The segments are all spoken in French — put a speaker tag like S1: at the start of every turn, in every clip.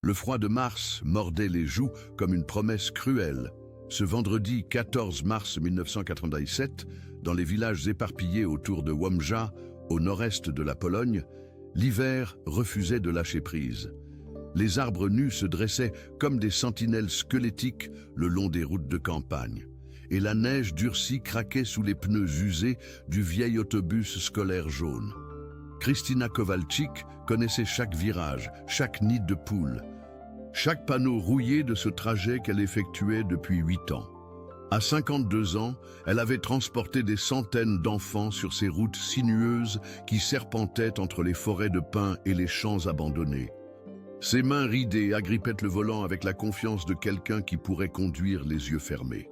S1: Le froid de mars mordait les joues comme une promesse cruelle. Ce vendredi 14 mars 1997, dans les villages éparpillés autour de Łomża, au nord-est de la Pologne, l'hiver refusait de lâcher prise. Les arbres nus se dressaient comme des sentinelles squelettiques le long des routes de campagne. Et la neige durcie craquait sous les pneus usés du vieil autobus scolaire jaune. Krystyna Kowalczyk connaissait chaque virage, chaque nid de poule, chaque panneau rouillé de ce trajet qu'elle effectuait depuis 8 ans. À 52 ans, elle avait transporté des centaines d'enfants sur ces routes sinueuses qui serpentaient entre les forêts de pins et les champs abandonnés. Ses mains ridées agrippaient le volant avec la confiance de quelqu'un qui pourrait conduire les yeux fermés.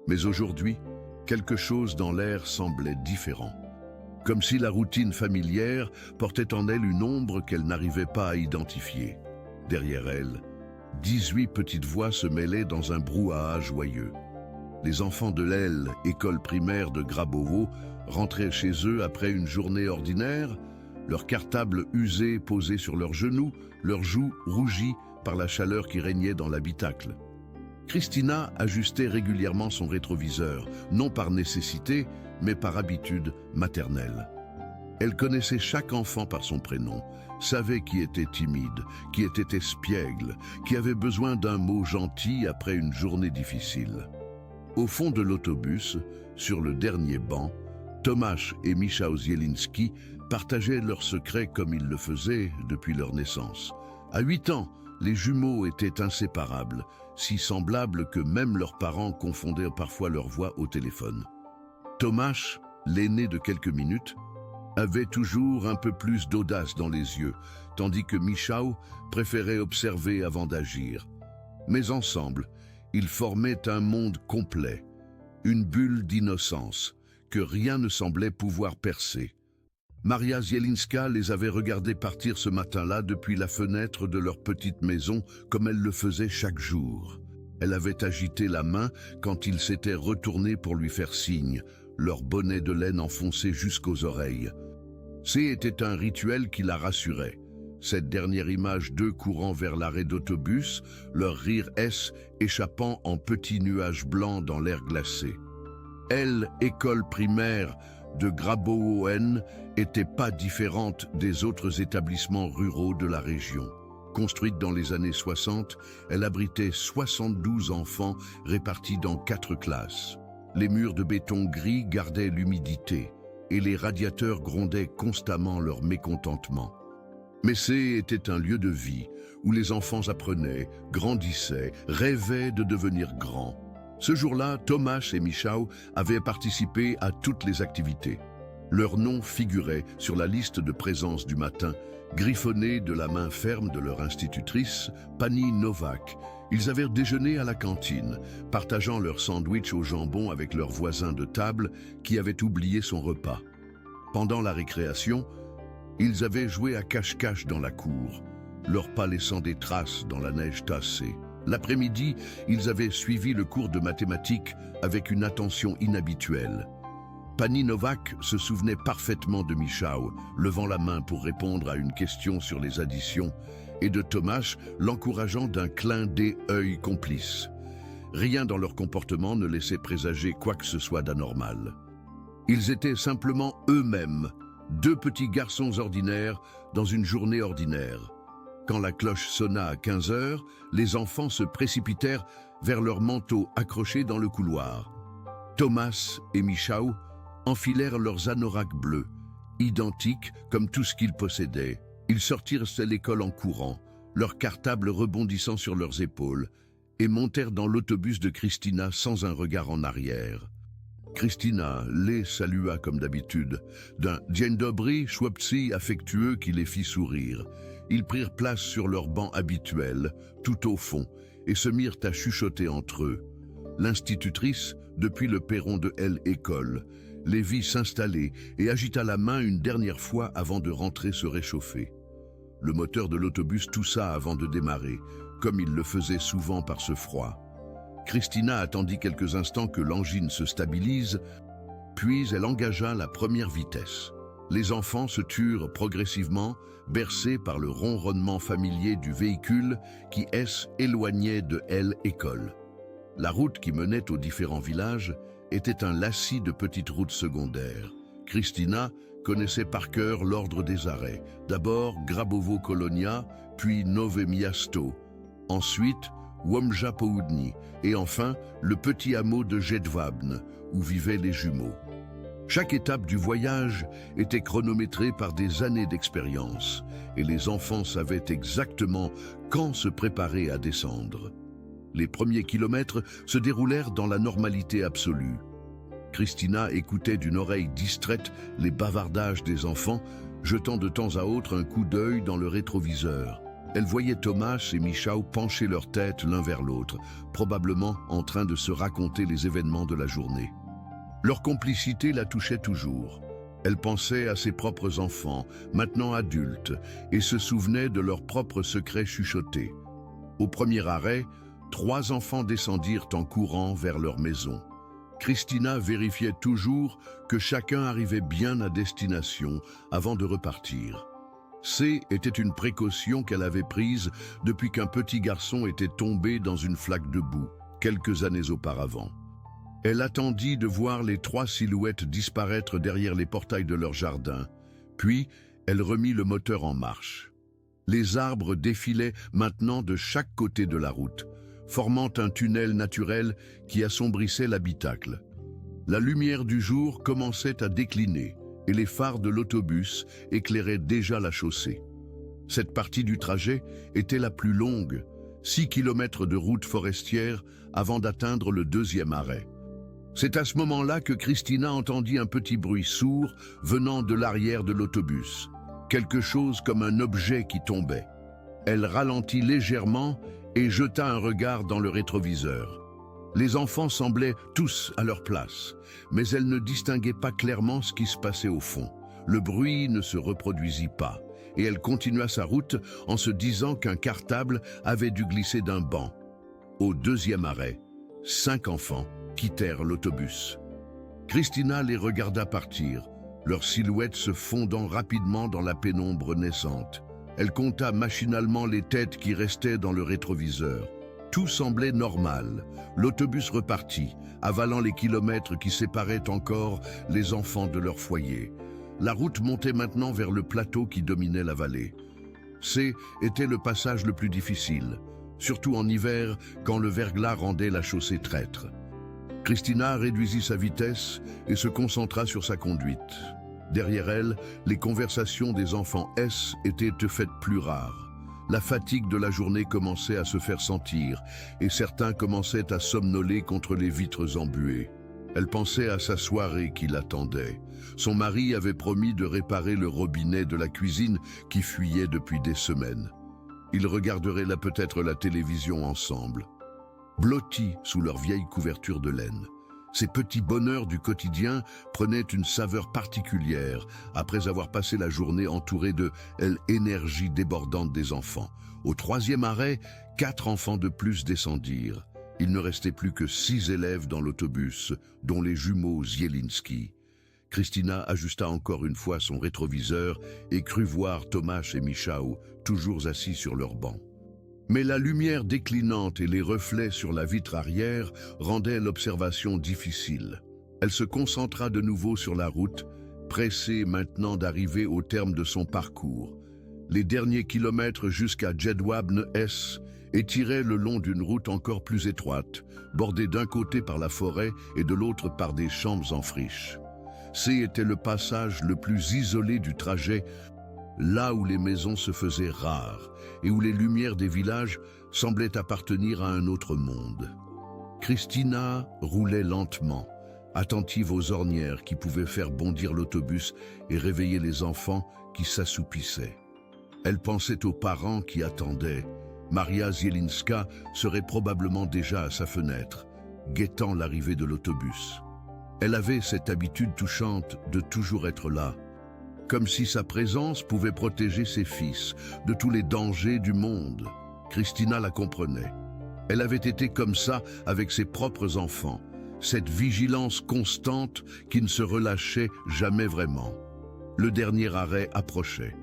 S1: Mais aujourd'hui, quelque chose dans l'air semblait différent. Comme si la routine familière portait en elle une ombre qu'elle n'arrivait pas à identifier. Derrière elle, 18 petites voix se mêlaient dans un brouhaha joyeux. Les enfants de l'aile école primaire de Grabowo rentraient chez eux après une journée ordinaire, leurs cartables usés posés sur leurs genoux, leurs joues rougies par la chaleur qui régnait dans l'habitacle. Krystyna ajustait régulièrement son rétroviseur, non par nécessité, mais par habitude maternelle. Elle connaissait chaque enfant par son prénom, savait qui était timide, qui était espiègle, qui avait besoin d'un mot gentil après une journée difficile. Au fond de l'autobus, sur le dernier banc, Tomasz et Michał Zielinski partageaient leurs secrets comme ils le faisaient depuis leur naissance. À 8 ans, les jumeaux étaient inséparables, si semblables que même leurs parents confondaient parfois leur voix au téléphone. Tomasz, l'aîné de quelques minutes, avait toujours un peu plus d'audace dans les yeux, tandis que Michał préférait observer avant d'agir. Mais ensemble, ils formaient un monde complet, une bulle d'innocence, que rien ne semblait pouvoir percer. Maria Zielinska les avait regardés partir ce matin-là depuis la fenêtre de leur petite maison, comme elle le faisait chaque jour. Elle avait agité la main quand ils s'étaient retournés pour lui faire signe, leur bonnet de laine enfoncé jusqu'aux oreilles. C'était un rituel qui la rassurait. Cette dernière image d'eux courant vers l'arrêt d'autobus, leur rire échappant en petits nuages blancs dans l'air glacé. Elle, école primaire de Grabowo, était pas différente des autres établissements ruraux de la région. Construite dans les années 60, elle abritait 72 enfants répartis dans 4 classes. Les murs de béton gris gardaient l'humidité et les radiateurs grondaient constamment leur mécontentement. Mais c'était un lieu de vie où les enfants apprenaient, grandissaient, rêvaient de devenir grands. Ce jour-là, Tomasz et Michał avaient participé à toutes les activités. Leurs noms figuraient sur la liste de présence du matin, griffonnés de la main ferme de leur institutrice, Pani Nowak. Ils avaient déjeuné à la cantine, partageant leur sandwich au jambon avec leur voisin de table qui avait oublié son repas. Pendant la récréation, ils avaient joué à cache-cache dans la cour, leurs pas laissant des traces dans la neige tassée. L'après-midi, ils avaient suivi le cours de mathématiques avec une attention inhabituelle. Pani Nowak se souvenait parfaitement de Michał, levant la main pour répondre à une question sur les additions, et de Tomasz l'encourageant d'un clin d'œil complice. Rien dans leur comportement ne laissait présager quoi que ce soit d'anormal. Ils étaient simplement eux-mêmes, 2 petits garçons ordinaires dans une journée ordinaire. Quand la cloche sonna à 15 heures, les enfants se précipitèrent vers leurs manteaux accrochés dans le couloir. Tomasz et Michał enfilèrent leurs anoraks bleus, identiques comme tout ce qu'ils possédaient. Ils sortirent de l'école en courant, leurs cartables rebondissant sur leurs épaules, et montèrent dans l'autobus de Krystyna sans un regard en arrière. Krystyna les salua comme d'habitude, d'un « Dzień dobry » chłopcy affectueux qui les fit sourire. Ils prirent place sur leur banc habituel, tout au fond, et se mirent à chuchoter entre eux. L'institutrice, depuis le perron de l'école, les vit s'installer et agita la main une dernière fois avant de rentrer se réchauffer. Le moteur de l'autobus toussa avant de démarrer, comme il le faisait souvent par ce froid. Krystyna attendit quelques instants que l'engine se stabilise, puis elle engagea la première vitesse. Les enfants se turent progressivement, bercés par le ronronnement familier du véhicule qui éloignait de l'école. La route qui menait aux différents villages était un lacis de petites routes secondaires. Christina connaissait par cœur l'ordre des arrêts. D'abord Grabovo Kolonia, puis Nove Miasto. Ensuite Łomża Południe et enfin le petit hameau de Jedwabne où vivaient les jumeaux. Chaque étape du voyage était chronométrée par des années d'expérience et les enfants savaient exactement quand se préparer à descendre. Les premiers kilomètres se déroulèrent dans la normalité absolue. Christina écoutait d'une oreille distraite les bavardages des enfants, jetant de temps à autre un coup d'œil dans le rétroviseur. Elle voyait Tomasz et Michał pencher leur tête l'un vers l'autre, probablement en train de se raconter les événements de la journée. Leur complicité la touchait toujours. Elle pensait à ses propres enfants, maintenant adultes, et se souvenait de leurs propres secrets chuchotés. Au premier arrêt, 3 enfants descendirent en courant vers leur maison. Christina vérifiait toujours que chacun arrivait bien à destination avant de repartir. Était une précaution qu'elle avait prise depuis qu'un petit garçon était tombé dans une flaque de boue, quelques années auparavant. Elle attendit de voir les 3 silhouettes disparaître derrière les portails de leur jardin, puis elle remit le moteur en marche. Les arbres défilaient maintenant de chaque côté de la route, formant un tunnel naturel qui assombrissait l'habitacle. La lumière du jour commençait à décliner et les phares de l'autobus éclairaient déjà la chaussée. Cette partie du trajet était la plus longue, 6 kilomètres de route forestière avant d'atteindre le 2e arrêt. C'est à ce moment-là que Christina entendit un petit bruit sourd venant de l'arrière de l'autobus, quelque chose comme un objet qui tombait. Elle ralentit légèrement et jeta un regard dans le rétroviseur. Les enfants semblaient tous à leur place, mais elle ne distinguait pas clairement ce qui se passait au fond. Le bruit ne se reproduisit pas, et elle continua sa route en se disant qu'un cartable avait dû glisser d'un banc. Au 2e arrêt, 5 enfants quittèrent l'autobus. Christina les regarda partir, leurs silhouettes se fondant rapidement dans la pénombre naissante. Elle compta machinalement les têtes qui restaient dans le rétroviseur. Tout semblait normal. L'autobus repartit, avalant les kilomètres qui séparaient encore les enfants de leur foyer. La route montait maintenant vers le plateau qui dominait la vallée. Était le passage le plus difficile, surtout en hiver quand le verglas rendait la chaussée traître. Christina réduisit sa vitesse et se concentra sur sa conduite. Derrière elle, les conversations des enfants étaient faites plus rares. La fatigue de la journée commençait à se faire sentir et certains commençaient à somnoler contre les vitres embuées. Elle pensait à sa soirée qui l'attendait. Son mari avait promis de réparer le robinet de la cuisine qui fuyait depuis des semaines. Ils regarderaient là peut-être la télévision ensemble, blottis sous leur vieille couverture de laine. Ces petits bonheurs du quotidien prenaient une saveur particulière après avoir passé la journée entourée de l'énergie débordante des enfants. Au 3e arrêt, 4 enfants de plus descendirent. Il ne restait plus que 6 élèves dans l'autobus, dont les jumeaux Zielinski. Christina ajusta encore une fois son rétroviseur et crut voir Tomasz et Michał toujours assis sur leur banc. Mais la lumière déclinante et les reflets sur la vitre arrière rendaient l'observation difficile. Elle se concentra de nouveau sur la route, pressée maintenant d'arriver au terme de son parcours. Les derniers kilomètres jusqu'à Jedwabne étiraient le long d'une route encore plus étroite, bordée d'un côté par la forêt et de l'autre par des champs en friche. Était le passage le plus isolé du trajet, là où les maisons se faisaient rares et où les lumières des villages semblaient appartenir à un autre monde. Christina roulait lentement, attentive aux ornières qui pouvaient faire bondir l'autobus et réveiller les enfants qui s'assoupissaient. Elle pensait aux parents qui attendaient. Maria Zielinska serait probablement déjà à sa fenêtre, guettant l'arrivée de l'autobus. Elle avait cette habitude touchante de toujours être là, comme si sa présence pouvait protéger ses fils de tous les dangers du monde. Christina la comprenait. Elle avait été comme ça avec ses propres enfants, cette vigilance constante qui ne se relâchait jamais vraiment. Le dernier arrêt approchait.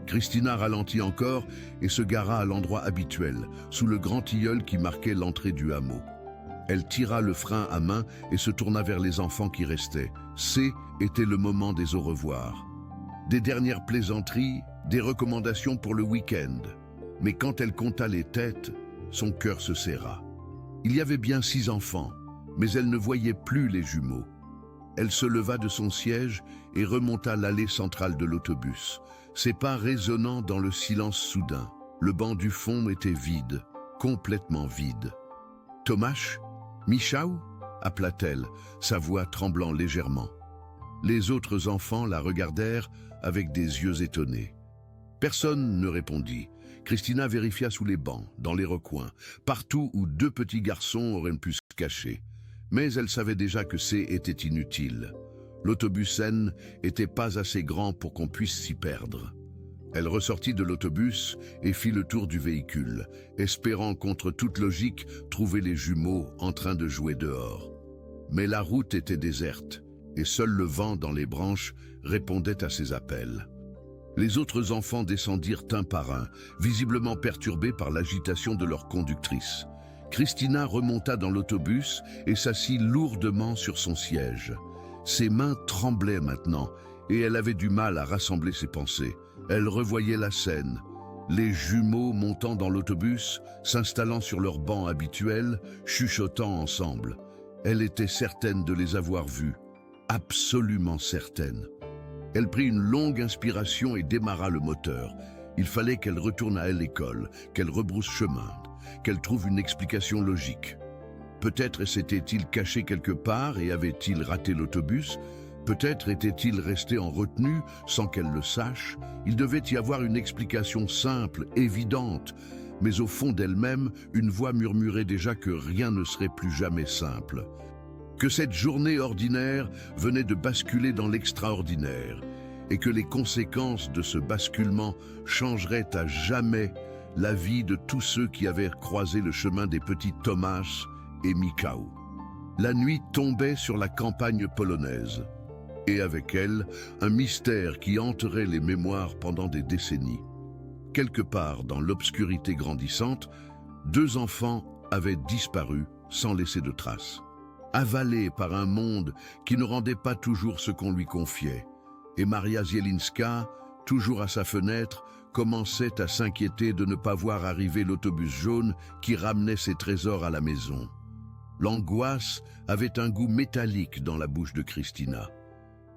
S1: Christina ralentit encore et se gara à l'endroit habituel, sous le grand tilleul qui marquait l'entrée du hameau. Elle tira le frein à main et se tourna vers les enfants qui restaient. Était le moment des au revoir. Des dernières plaisanteries, des recommandations pour le week-end. Mais quand elle compta les têtes, son cœur se serra. Il y avait bien 6 enfants, mais elle ne voyait plus les jumeaux. Elle se leva de son siège et remonta l'allée centrale de l'autobus, ses pas résonnant dans le silence soudain. Le banc du fond était vide, complètement vide. « Tomasz, Michał » appela-t-elle, sa voix tremblant légèrement. Les autres enfants la regardèrent avec des yeux étonnés. Personne ne répondit. Christina vérifia sous les bancs, dans les recoins, partout où 2 petits garçons auraient pu se cacher. Mais elle savait déjà que était inutile. L'autobus N n'était pas assez grand pour qu'on puisse s'y perdre. Elle ressortit de l'autobus et fit le tour du véhicule, espérant contre toute logique trouver les jumeaux en train de jouer dehors. Mais la route était déserte et seul le vent dans les branches répondait à ses appels. Les autres enfants descendirent un par un, visiblement perturbés par l'agitation de leur conductrice. Christina remonta dans l'autobus et s'assit lourdement sur son siège. Ses mains tremblaient maintenant et elle avait du mal à rassembler ses pensées. Elle revoyait la scène, les jumeaux montant dans l'autobus, s'installant sur leur banc habituel, chuchotant ensemble. Elle était certaine de les avoir vus, absolument certaine. Elle prit une longue inspiration et démarra le moteur. Il fallait qu'elle retourne à l'école, qu'elle rebrousse chemin, qu'elle trouve une explication logique. Peut-être s'était-il caché quelque part et avait-il raté l'autobus. Peut-être était-il resté en retenue sans qu'elle le sache. Il devait y avoir une explication simple, évidente. Mais au fond d'elle-même, une voix murmurait déjà que rien ne serait plus jamais simple. Que cette journée ordinaire venait de basculer dans l'extraordinaire et que les conséquences de ce basculement changeraient à jamais la vie de tous ceux qui avaient croisé le chemin des petits Tomasz et Michał. La nuit tombait sur la campagne polonaise, et avec elle, un mystère qui hanterait les mémoires pendant des décennies. Quelque part dans l'obscurité grandissante, 2 enfants avaient disparu sans laisser de traces. Avalé par un monde qui ne rendait pas toujours ce qu'on lui confiait. Et Maria Zielinska, toujours à sa fenêtre, commençait à s'inquiéter de ne pas voir arriver l'autobus jaune qui ramenait ses trésors à la maison. L'angoisse avait un goût métallique dans la bouche de Christina.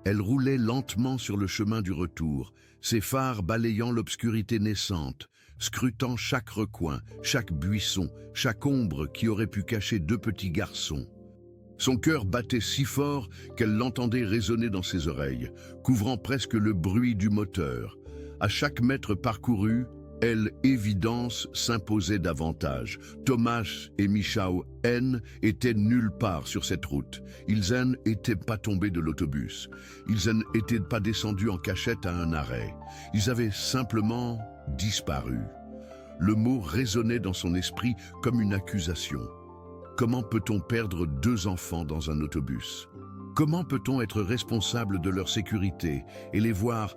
S1: Elle roulait lentement sur le chemin du retour, ses phares balayant l'obscurité naissante, scrutant chaque recoin, chaque buisson, chaque ombre qui aurait pu cacher 2 petits garçons. Son cœur battait si fort qu'elle l'entendait résonner dans ses oreilles, couvrant presque le bruit du moteur. À chaque mètre parcouru, évidence s'imposait davantage. Tomasz et Michał N étaient nulle part sur cette route. Ils n'étaient pas tombés de l'autobus. Ils n'étaient pas descendus en cachette à un arrêt. Ils avaient simplement disparu. Le mot résonnait dans son esprit comme une accusation. Comment peut-on perdre 2 enfants dans un autobus? Comment peut-on être responsable de leur sécurité et les voir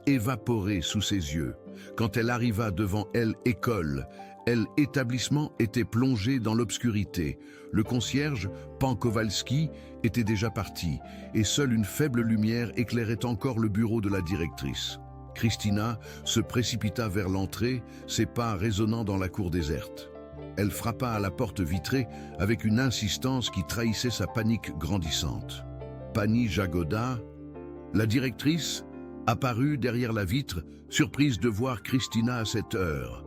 S1: évaporer sous ses yeux? Quand elle arriva devant l'école, l'établissement était plongé dans l'obscurité. Le concierge, Pan Kowalski, était déjà parti et seule une faible lumière éclairait encore le bureau de la directrice. Christina se précipita vers l'entrée, ses pas résonnant dans la cour déserte. Elle frappa à la porte vitrée avec une insistance qui trahissait sa panique grandissante. Pani Jagoda, la directrice, apparut derrière la vitre, surprise de voir Christina à cette heure.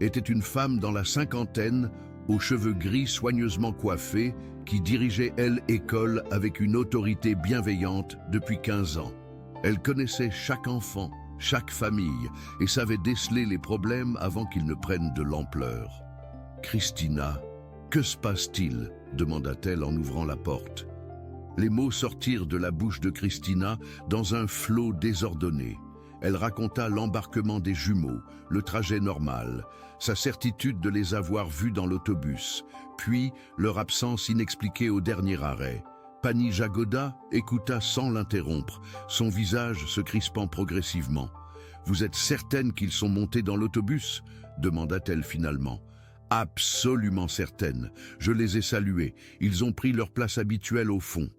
S1: Était une femme dans la cinquantaine, aux cheveux gris soigneusement coiffés, qui dirigeait l'école avec une autorité bienveillante depuis 15 ans. Elle connaissait chaque enfant, chaque famille, et savait déceler les problèmes avant qu'ils ne prennent de l'ampleur. « Christina, que se passe-t-il » demanda-t-elle en ouvrant la porte. Les mots sortirent de la bouche de Christina dans un flot désordonné. Elle raconta l'embarquement des jumeaux, le trajet normal, sa certitude de les avoir vus dans l'autobus, puis leur absence inexpliquée au dernier arrêt. Pani Jagoda écouta sans l'interrompre, son visage se crispant progressivement. « Vous êtes certaine qu'ils sont montés dans l'autobus » demanda-t-elle finalement. « Absolument certaine. Je les ai salués. Ils ont pris leur place habituelle au fond.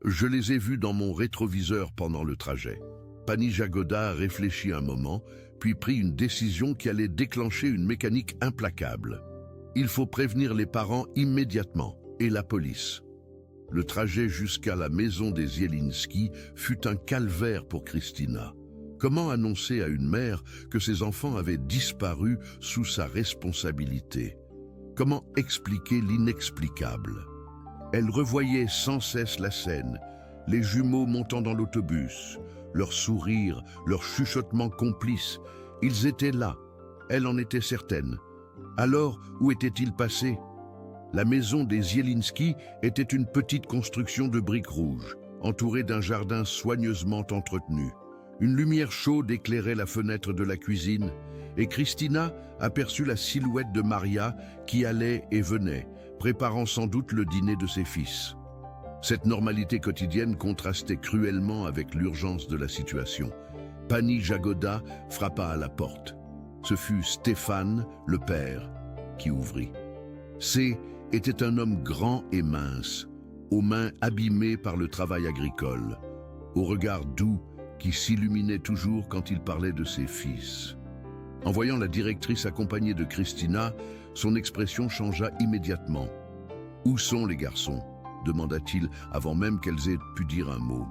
S1: Je les ai vus dans mon rétroviseur pendant le trajet. » Pani Jagoda réfléchit un moment, puis prit une décision qui allait déclencher une mécanique implacable. Il faut prévenir les parents immédiatement, et la police. Le trajet jusqu'à la maison des Zielinski fut un calvaire pour Kristina. Comment annoncer à une mère que ses enfants avaient disparu sous sa responsabilité? Comment expliquer l'inexplicable? Elle revoyait sans cesse la scène, les jumeaux montant dans l'autobus, leurs sourires, leurs chuchotements complices. Ils étaient là, elle en était certaine. Alors, où étaient-ils passés? La maison des Zielinski était une petite construction de briques rouges, entourée d'un jardin soigneusement entretenu. Une lumière chaude éclairait la fenêtre de la cuisine, et Kristina aperçut la silhouette de Maria qui allait et venait, préparant sans doute le dîner de ses fils. Cette normalité quotidienne contrastait cruellement avec l'urgence de la situation. Pani Jagoda frappa à la porte. Ce fut Stéphane, le père, qui ouvrit. C était un homme grand et mince, aux mains abîmées par le travail agricole, au regard doux qui s'illuminait toujours quand il parlait de ses fils. En voyant la directrice accompagnée de Kristina, son expression changea immédiatement. « Où sont les garçons ?» demanda-t-il avant même qu'elles aient pu dire un mot.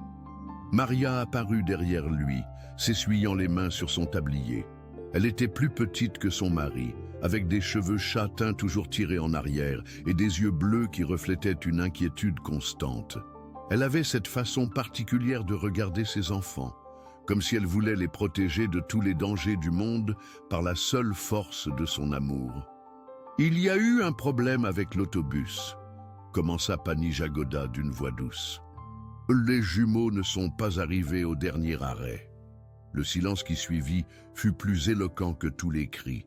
S1: Maria apparut derrière lui, s'essuyant les mains sur son tablier. Elle était plus petite que son mari, avec des cheveux châtains toujours tirés en arrière et des yeux bleus qui reflétaient une inquiétude constante. Elle avait cette façon particulière de regarder ses enfants, comme si elle voulait les protéger de tous les dangers du monde par la seule force de son amour. « Il y a eu un problème avec l'autobus », commença Pani Jagoda d'une voix douce. « Les jumeaux ne sont pas arrivés au dernier arrêt. » Le silence qui suivit fut plus éloquent que tous les cris.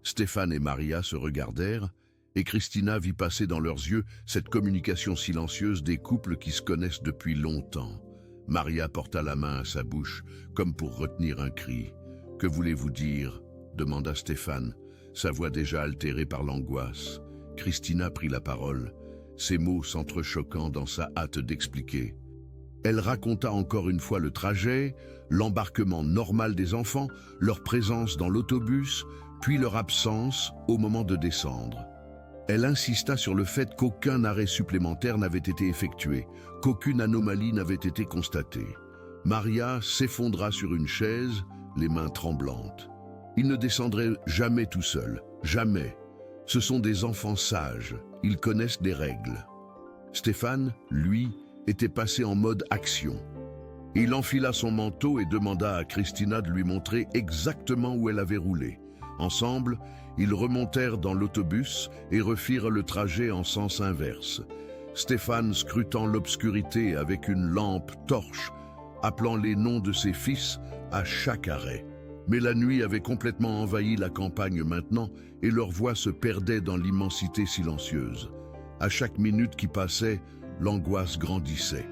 S1: Stéphane et Maria se regardèrent, et Kristina vit passer dans leurs yeux cette communication silencieuse des couples qui se connaissent depuis longtemps. Maria porta la main à sa bouche, comme pour retenir un cri. « Que voulez-vous dire ?» demanda Stéphane, sa voix déjà altérée par l'angoisse. Kristina prit la parole, ses mots s'entrechoquant dans sa hâte d'expliquer. Elle raconta encore une fois le trajet, l'embarquement normal des enfants, leur présence dans l'autobus, puis leur absence au moment de descendre. Elle insista sur le fait qu'aucun arrêt supplémentaire n'avait été effectué, qu'aucune anomalie n'avait été constatée. Maria s'effondra sur une chaise, les mains tremblantes. Ils ne descendraient jamais tout seuls, jamais. Ce sont des enfants sages, ils connaissent des règles. Stéphane, lui, était passé en mode action. Il enfila son manteau et demanda à Kristina de lui montrer exactement où elle avait roulé. Ensemble, ils remontèrent dans l'autobus et refirent le trajet en sens inverse. Stéphane scrutant l'obscurité avec une lampe torche, appelant les noms de ses fils à chaque arrêt. Mais la nuit avait complètement envahi la campagne maintenant et leur voix se perdait dans l'immensité silencieuse. À chaque minute qui passait, l'angoisse grandissait.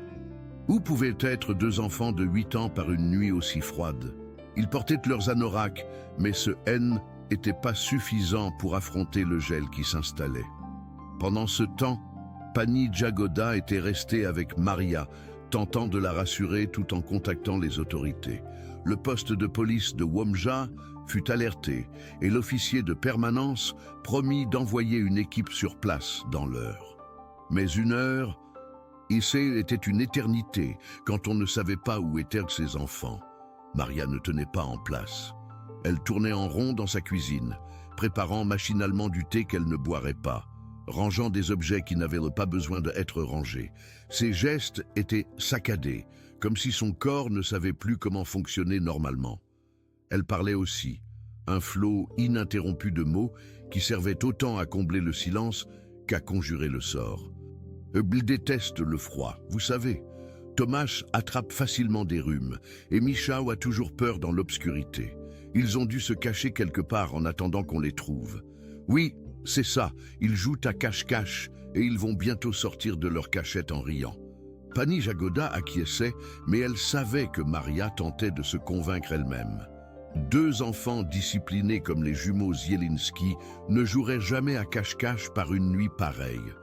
S1: Où pouvaient être deux enfants de 8 ans par une nuit aussi froide? Ils portaient leurs anoraks, mais ce N n'était pas suffisant pour affronter le gel qui s'installait. Pendant ce temps, Pani Jagoda était restée avec Maria, tentant de la rassurer tout en contactant les autorités. Le poste de police de Łomża fut alerté et l'officier de permanence promit d'envoyer une équipe sur place dans l'heure. Mais une heure, était une éternité quand on ne savait pas où étaient ses enfants. Maria ne tenait pas en place. Elle tournait en rond dans sa cuisine, préparant machinalement du thé qu'elle ne boirait pas, rangeant des objets qui n'avaient pas besoin d'être rangés. Ses gestes étaient saccadés, comme si son corps ne savait plus comment fonctionner normalement. Elle parlait aussi, un flot ininterrompu de mots qui servaient autant à combler le silence qu'à conjurer le sort. Il déteste le froid, vous savez. Tomasz attrape facilement des rhumes et Michał a toujours peur dans l'obscurité. Ils ont dû se cacher quelque part en attendant qu'on les trouve. Oui, c'est ça, ils jouent à cache-cache et ils vont bientôt sortir de leur cachette en riant. Pani Jagoda acquiesçait, mais elle savait que Maria tentait de se convaincre elle-même. Deux enfants disciplinés comme les jumeaux Zielinski ne joueraient jamais à cache-cache par une nuit pareille.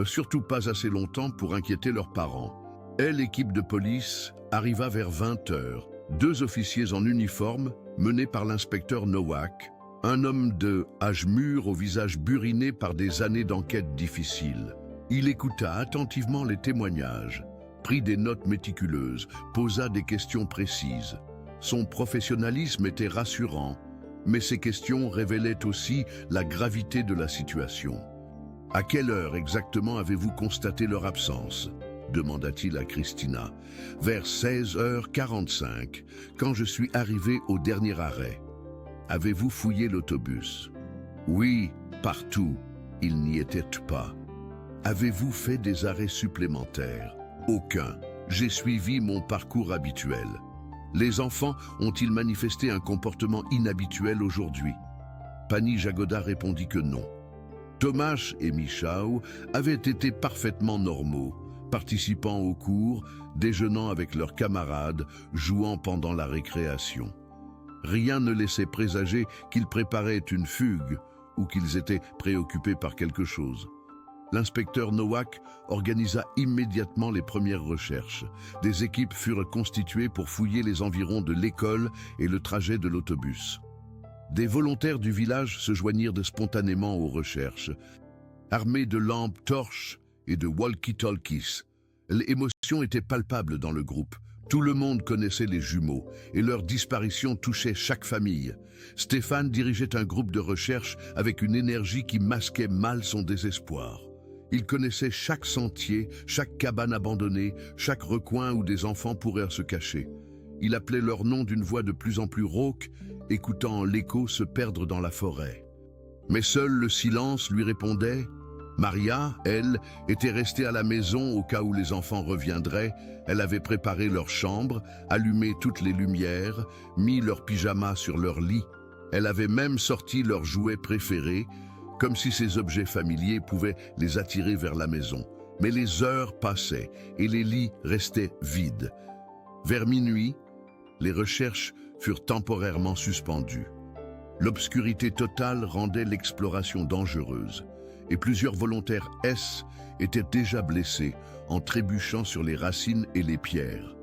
S1: Surtout pas assez longtemps pour inquiéter leurs parents. L'équipe de police arriva vers 20 heures. Deux officiers en uniforme, menés par l'inspecteur Nowak, un homme de âge mûr au visage buriné par des années d'enquête difficiles. Il écouta attentivement les témoignages, prit des notes méticuleuses, posa des questions précises. Son professionnalisme était rassurant, mais ses questions révélaient aussi la gravité de la situation. « À quelle heure exactement avez-vous constaté leur absence ?» demanda-t-il à Christina. « Vers 16h45, quand je suis arrivé au dernier arrêt. » « Avez-vous fouillé l'autobus ?»« Oui, partout. Il n'y était pas. » « Avez-vous fait des arrêts supplémentaires ?»« Aucun. J'ai suivi mon parcours habituel. » « Les enfants ont-ils manifesté un comportement inhabituel aujourd'hui ?» Pani Jagoda répondit que non. Tomasz et Michał avaient été parfaitement normaux, participant aux cours, déjeunant avec leurs camarades, jouant pendant la récréation. Rien ne laissait présager qu'ils préparaient une fugue ou qu'ils étaient préoccupés par quelque chose. L'inspecteur Nowak organisa immédiatement les premières recherches. Des équipes furent constituées pour fouiller les environs de l'école et le trajet de l'autobus. Des volontaires du village se joignirent spontanément aux recherches. Armés de lampes torches et de walkie-talkies, l'émotion était palpable dans le groupe. Tout le monde connaissait les jumeaux et leur disparition touchait chaque famille. Stéphane dirigeait un groupe de recherche avec une énergie qui masquait mal son désespoir. Il connaissait chaque sentier, chaque cabane abandonnée, chaque recoin où des enfants pourraient se cacher. Il appelait leur nom d'une voix de plus en plus rauque, écoutant l'écho se perdre dans la forêt. Mais seul le silence lui répondait. Maria, elle, était restée à la maison au cas où les enfants reviendraient. Elle avait préparé leur chambre, allumé toutes les lumières, mis leurs pyjamas sur leur lit. Elle avait même sorti leurs jouets préférés, comme si ces objets familiers pouvaient les attirer vers la maison. Mais les heures passaient et les lits restaient vides. Vers minuit, les recherches furent temporairement suspendues. L'obscurité totale rendait l'exploration dangereuse et plusieurs volontaires étaient déjà blessés en trébuchant sur les racines et les pierres.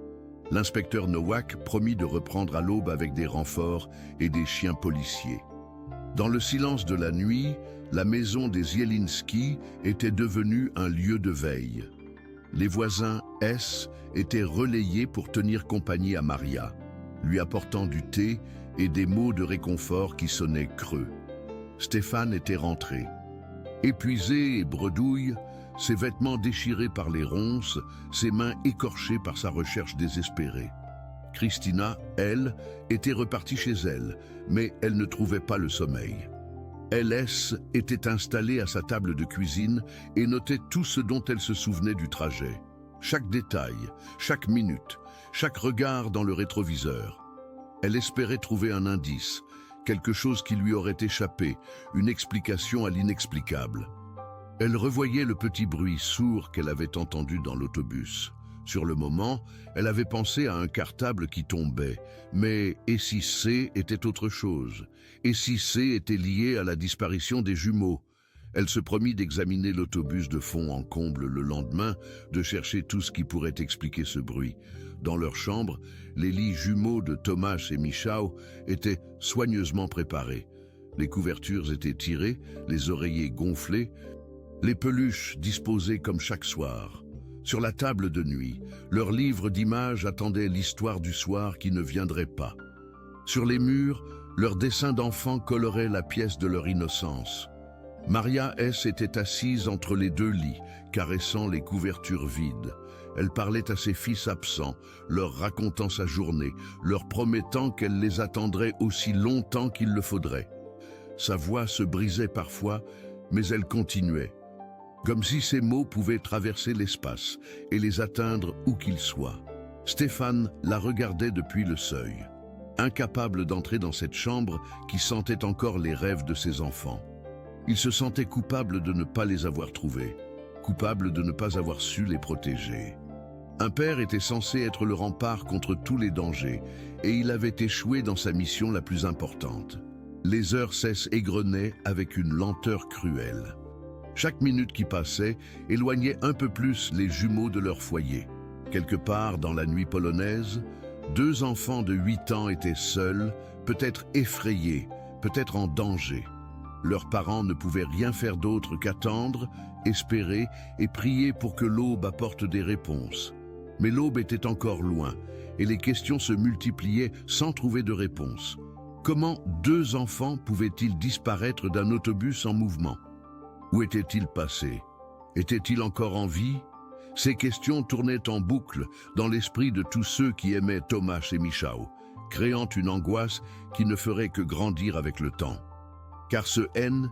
S1: L'inspecteur Nowak promit de reprendre à l'aube avec des renforts et des chiens policiers. Dans le silence de la nuit, la maison des Zielinski était devenue un lieu de veille. Les voisins étaient relayés pour tenir compagnie à Maria, lui apportant du thé et des mots de réconfort qui sonnaient creux. Stéphane était rentré. Épuisé et bredouille, ses vêtements déchirés par les ronces, ses mains écorchées par sa recherche désespérée. Christina, elle, était repartie chez elle, mais elle ne trouvait pas le sommeil. LS était installée à sa table de cuisine et notait tout ce dont elle se souvenait du trajet. Chaque détail, chaque minute, chaque regard dans le rétroviseur. Elle espérait trouver un indice, quelque chose qui lui aurait échappé, une explication à l'inexplicable. Elle revoyait le petit bruit sourd qu'elle avait entendu dans l'autobus. Sur le moment, elle avait pensé à un cartable qui tombait, mais et si C était autre chose? Et si C était lié à la disparition des jumeaux? Elle se promit d'examiner l'autobus de fond en comble le lendemain, de chercher tout ce qui pourrait expliquer ce bruit. Dans leur chambre, les lits jumeaux de Tomasz et Michał étaient soigneusement préparés. Les couvertures étaient tirées, les oreillers gonflés, les peluches disposées comme chaque soir. Sur la table de nuit, leurs livres d'images attendaient l'histoire du soir qui ne viendrait pas. Sur les murs, leurs dessins d'enfants coloraient la pièce de leur innocence. Maria était assise entre les deux lits, caressant les couvertures vides. Elle parlait à ses fils absents, leur racontant sa journée, leur promettant qu'elle les attendrait aussi longtemps qu'il le faudrait. Sa voix se brisait parfois, mais elle continuait, comme si ces mots pouvaient traverser l'espace et les atteindre où qu'ils soient. Stéphane la regardait depuis le seuil, incapable d'entrer dans cette chambre qui sentait encore les rêves de ses enfants. Il se sentait coupable de ne pas les avoir trouvés, coupable de ne pas avoir su les protéger. Un père était censé être le rempart contre tous les dangers, et il avait échoué dans sa mission la plus importante. Les heures s'égrenaient avec une lenteur cruelle. Chaque minute qui passait éloignait un peu plus les jumeaux de leur foyer. Quelque part dans la nuit polonaise, 2 enfants de 8 ans étaient seuls, peut-être effrayés, peut-être en danger. Leurs parents ne pouvaient rien faire d'autre qu'attendre, espérer et prier pour que l'aube apporte des réponses. Mais l'aube était encore loin, et les questions se multipliaient sans trouver de réponse. Comment 2 enfants pouvaient-ils disparaître d'un autobus en mouvement? Où étaient-ils passés? Étaient-ils encore en vie? Ces questions tournaient en boucle dans l'esprit de tous ceux qui aimaient Tomasz et Michał, créant une angoisse qui ne ferait que grandir avec le temps. Car ce haine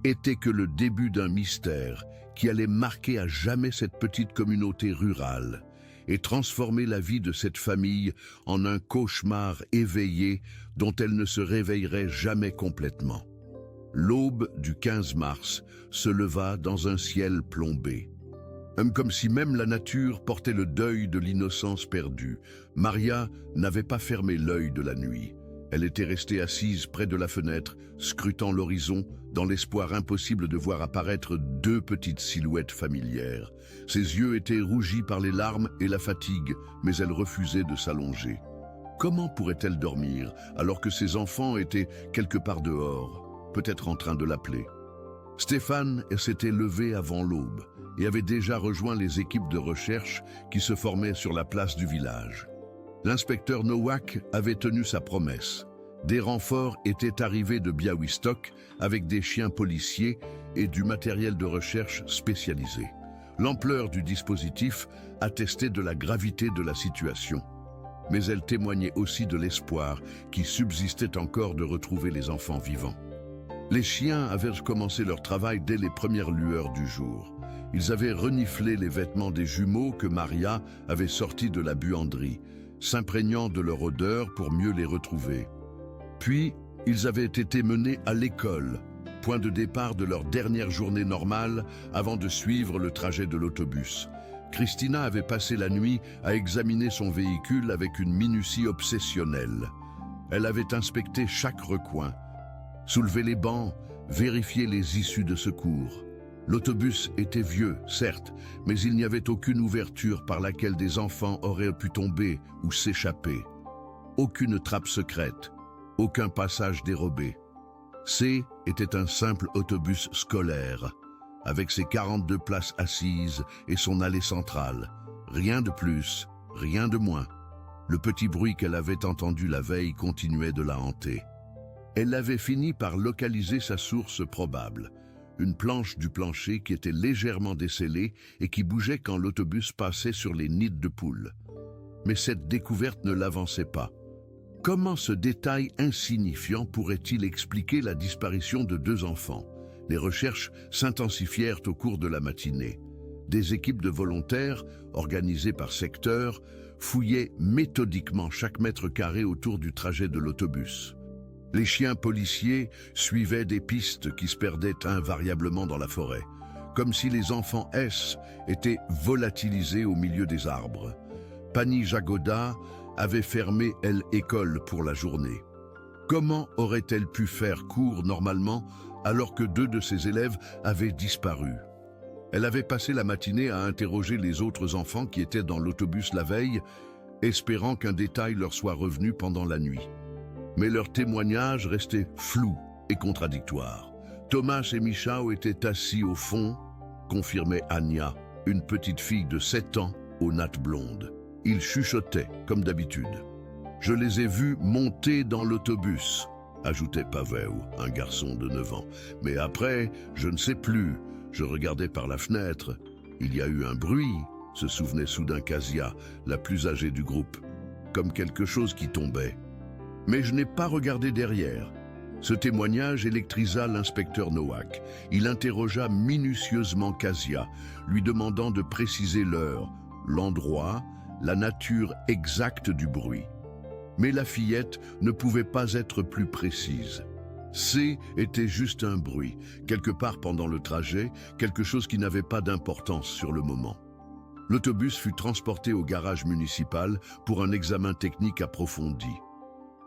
S1: était que le début d'un mystère qui allait marquer à jamais cette petite communauté rurale et transformer la vie de cette famille en un cauchemar éveillé dont elle ne se réveillerait jamais complètement. L'aube du 15 mars se leva dans un ciel plombé. Comme si même la nature portait le deuil de l'innocence perdue, Maria n'avait pas fermé l'œil de la nuit. Elle était restée assise près de la fenêtre, scrutant l'horizon, dans l'espoir impossible de voir apparaître 2 petites silhouettes familières. Ses yeux étaient rougis par les larmes et la fatigue, mais elle refusait de s'allonger. Comment pourrait-elle dormir alors que ses enfants étaient quelque part dehors, peut-être en train de l'appeler? Stéphane s'était levé avant l'aube et avait déjà rejoint les équipes de recherche qui se formaient sur la place du village. L'inspecteur Nowak avait tenu sa promesse. Des renforts étaient arrivés de Białystok avec des chiens policiers et du matériel de recherche spécialisé. L'ampleur du dispositif attestait de la gravité de la situation. Mais elle témoignait aussi de l'espoir qui subsistait encore de retrouver les enfants vivants. Les chiens avaient commencé leur travail dès les premières lueurs du jour. Ils avaient reniflé les vêtements des jumeaux que Maria avait sortis de la buanderie, s'imprégnant de leur odeur pour mieux les retrouver. Puis, ils avaient été menés à l'école, point de départ de leur dernière journée normale avant de suivre le trajet de l'autobus. Christina avait passé la nuit à examiner son véhicule avec une minutie obsessionnelle. Elle avait inspecté chaque recoin, soulevé les bancs, vérifié les issues de secours. L'autobus était vieux, certes, mais il n'y avait aucune ouverture par laquelle des enfants auraient pu tomber ou s'échapper. Aucune trappe secrète, aucun passage dérobé. C était un simple autobus scolaire, avec ses 42 places assises et son allée centrale. Rien de plus, rien de moins. Le petit bruit qu'elle avait entendu la veille continuait de la hanter. Elle avait fini par localiser sa source probable, une planche du plancher qui était légèrement descellée et qui bougeait quand l'autobus passait sur les nids de poules. Mais cette découverte ne l'avançait pas. Comment ce détail insignifiant pourrait-il expliquer la disparition de 2 enfants? Les recherches s'intensifièrent au cours de la matinée. Des équipes de volontaires, organisées par secteur, fouillaient méthodiquement chaque mètre carré autour du trajet de l'autobus. Les chiens policiers suivaient des pistes qui se perdaient invariablement dans la forêt, comme si les enfants S étaient volatilisés au milieu des arbres. Pani Jagoda avait fermé l'école pour la journée. Comment aurait-elle pu faire cours normalement alors que 2 de ses élèves avaient disparu? Elle avait passé la matinée à interroger les autres enfants qui étaient dans l'autobus la veille, espérant qu'un détail leur soit revenu pendant la nuit. Mais leurs témoignages restaient flous et contradictoires. Tomasz et Michał étaient assis au fond, confirmait Ania, une petite fille de 7 ans aux nattes blondes. Ils chuchotaient, comme d'habitude. « Je les ai vus monter dans l'autobus », ajoutait Paweł, un garçon de 9 ans. « Mais après, je ne sais plus. Je regardais par la fenêtre. Il y a eu un bruit », se souvenait soudain Kasia, la plus âgée du groupe, comme quelque chose qui tombait. Mais je n'ai pas regardé derrière. Ce témoignage électrisa l'inspecteur Nowak. Il interrogea minutieusement Kasia, lui demandant de préciser l'heure, l'endroit, la nature exacte du bruit. Mais la fillette ne pouvait pas être plus précise. C était juste un bruit, quelque part pendant le trajet, quelque chose qui n'avait pas d'importance sur le moment. L'autobus fut transporté au garage municipal pour un examen technique approfondi.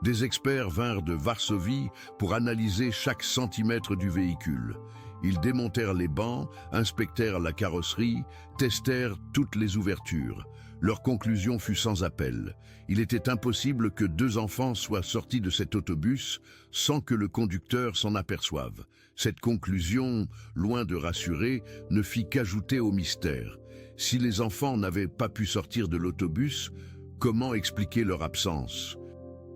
S1: Des experts vinrent de Varsovie pour analyser chaque centimètre du véhicule. Ils démontèrent les bancs, inspectèrent la carrosserie, testèrent toutes les ouvertures. Leur conclusion fut sans appel. Il était impossible que 2 enfants soient sortis de cet autobus sans que le conducteur s'en aperçoive. Cette conclusion, loin de rassurer, ne fit qu'ajouter au mystère. Si les enfants n'avaient pas pu sortir de l'autobus, comment expliquer leur absence?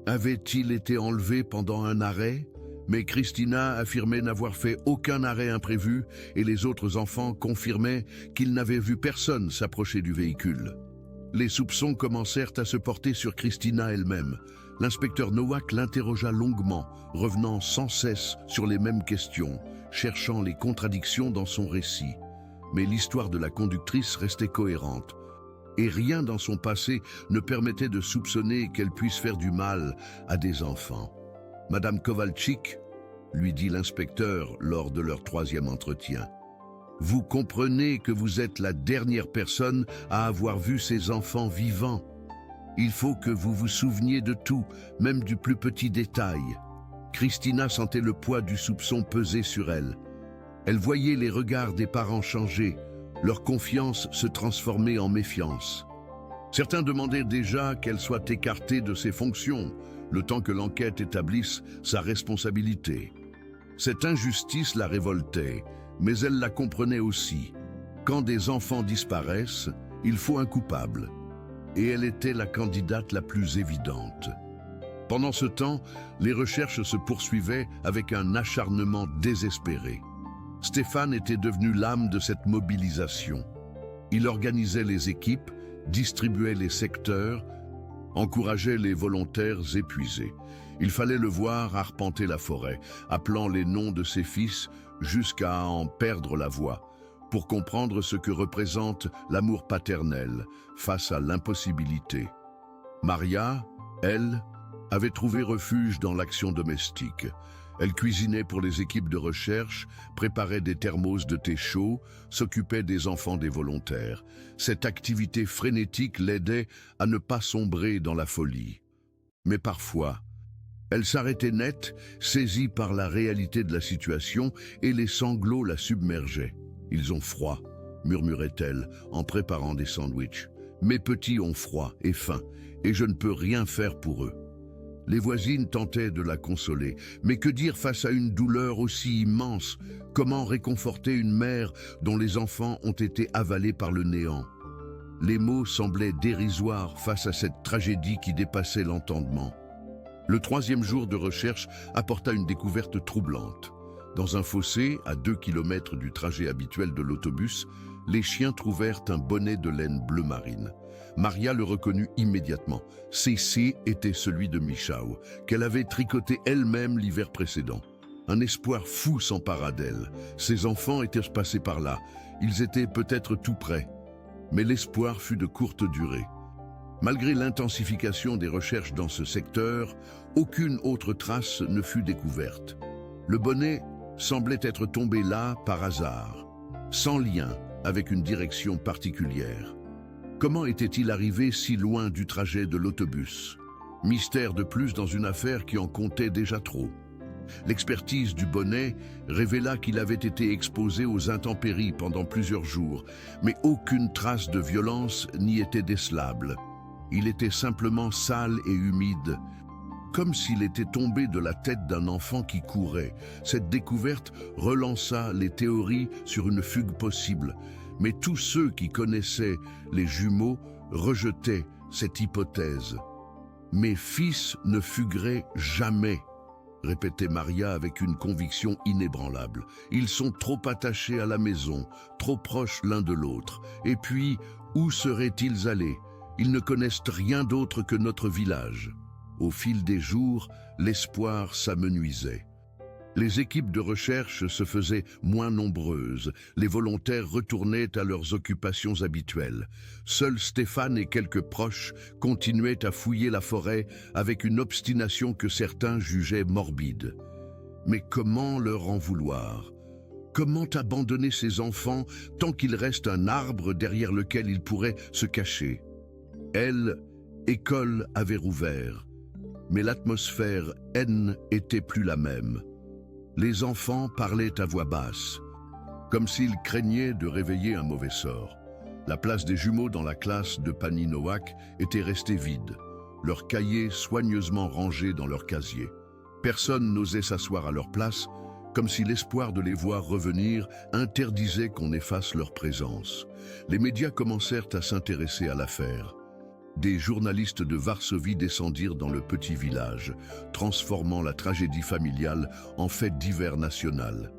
S1: Avaient-ils été enlevés pendant un arrêt? Mais Christina affirmait n'avoir fait aucun arrêt imprévu et les autres enfants confirmaient qu'ils n'avaient vu personne s'approcher du véhicule. Les soupçons commencèrent à se porter sur Christina elle-même. L'inspecteur Nowak l'interrogea longuement, revenant sans cesse sur les mêmes questions, cherchant les contradictions dans son récit. Mais l'histoire de la conductrice restait cohérente. Et rien dans son passé ne permettait de soupçonner qu'elle puisse faire du mal à des enfants. « Madame Kovalchik, lui dit l'inspecteur lors de leur 3e entretien, vous comprenez que vous êtes la dernière personne à avoir vu ces enfants vivants. Il faut que vous vous souveniez de tout, même du plus petit détail. » Christina sentait le poids du soupçon peser sur elle. Elle voyait les regards des parents changer, leur confiance se transformer en méfiance. Certains demandaient déjà qu'elle soit écartée de ses fonctions, le temps que l'enquête établisse sa responsabilité. Cette injustice la révoltait, mais elle la comprenait aussi. Quand des enfants disparaissent, il faut un coupable. Et elle était la candidate la plus évidente. Pendant ce temps, les recherches se poursuivaient avec un acharnement désespéré. Stéphane était devenu l'âme de cette mobilisation. Il organisait les équipes, distribuait les secteurs, encourageait les volontaires épuisés. Il fallait le voir arpenter la forêt, appelant les noms de ses fils jusqu'à en perdre la voix, pour comprendre ce que représente l'amour paternel face à l'impossibilité. Maria, elle, avait trouvé refuge dans l'action domestique. Elle cuisinait pour les équipes de recherche, préparait des thermos de thé chaud, s'occupait des enfants des volontaires. Cette activité frénétique l'aidait à ne pas sombrer dans la folie. Mais parfois, elle s'arrêtait net, saisie par la réalité de la situation, et les sanglots la submergeaient. « Ils ont froid », murmurait-elle en préparant des sandwichs. « Mes petits ont froid et faim, et je ne peux rien faire pour eux. » Les voisines tentaient de la consoler, mais que dire face à une douleur aussi immense? Comment réconforter une mère dont les enfants ont été avalés par le néant? Les mots semblaient dérisoires face à cette tragédie qui dépassait l'entendement. Le 3e jour de recherche apporta une découverte troublante. Dans un fossé, à 2 kilomètres du trajet habituel de l'autobus, les chiens trouvèrent un bonnet de laine bleu marine. Maria le reconnut immédiatement. C était celui de Michał, qu'elle avait tricoté elle-même l'hiver précédent. Un espoir fou s'empara d'elle. Ses enfants étaient passés par là. Ils étaient peut-être tout près. Mais l'espoir fut de courte durée. Malgré l'intensification des recherches dans ce secteur, aucune autre trace ne fut découverte. Le bonnet semblait être tombé là par hasard, sans lien avec une direction particulière. Comment était-il arrivé si loin du trajet de l'autobus? Mystère de plus dans une affaire qui en comptait déjà trop. L'expertise du bonnet révéla qu'il avait été exposé aux intempéries pendant plusieurs jours, mais aucune trace de violence n'y était décelable. Il était simplement sale et humide, comme s'il était tombé de la tête d'un enfant qui courait. Cette découverte relança les théories sur une fugue possible, mais tous ceux qui connaissaient les jumeaux rejetaient cette hypothèse. « Mes fils ne fugueraient jamais », répétait Maria avec une conviction inébranlable. « Ils sont trop attachés à la maison, trop proches l'un de l'autre. Et puis, où seraient-ils allés? Ils ne connaissent rien d'autre que notre village. » Au fil des jours, l'espoir s'amenuisait. Les équipes de recherche se faisaient moins nombreuses. Les volontaires retournaient à leurs occupations habituelles. Seuls Stéphane et quelques proches continuaient à fouiller la forêt avec une obstination que certains jugeaient morbide. Mais comment leur en vouloir? Comment abandonner ses enfants tant qu'il reste un arbre derrière lequel ils pourraient se cacher? École avait rouvert, mais l'atmosphère haine était plus la même. Les enfants parlaient à voix basse, comme s'ils craignaient de réveiller un mauvais sort. La place des jumeaux dans la classe de Pani Nowak était restée vide, leurs cahiers soigneusement rangés dans leur casier. Personne n'osait s'asseoir à leur place, comme si l'espoir de les voir revenir interdisait qu'on efface leur présence. Les médias commencèrent à s'intéresser à l'affaire. Des journalistes de Varsovie descendirent dans le petit village, transformant la tragédie familiale en fait divers national.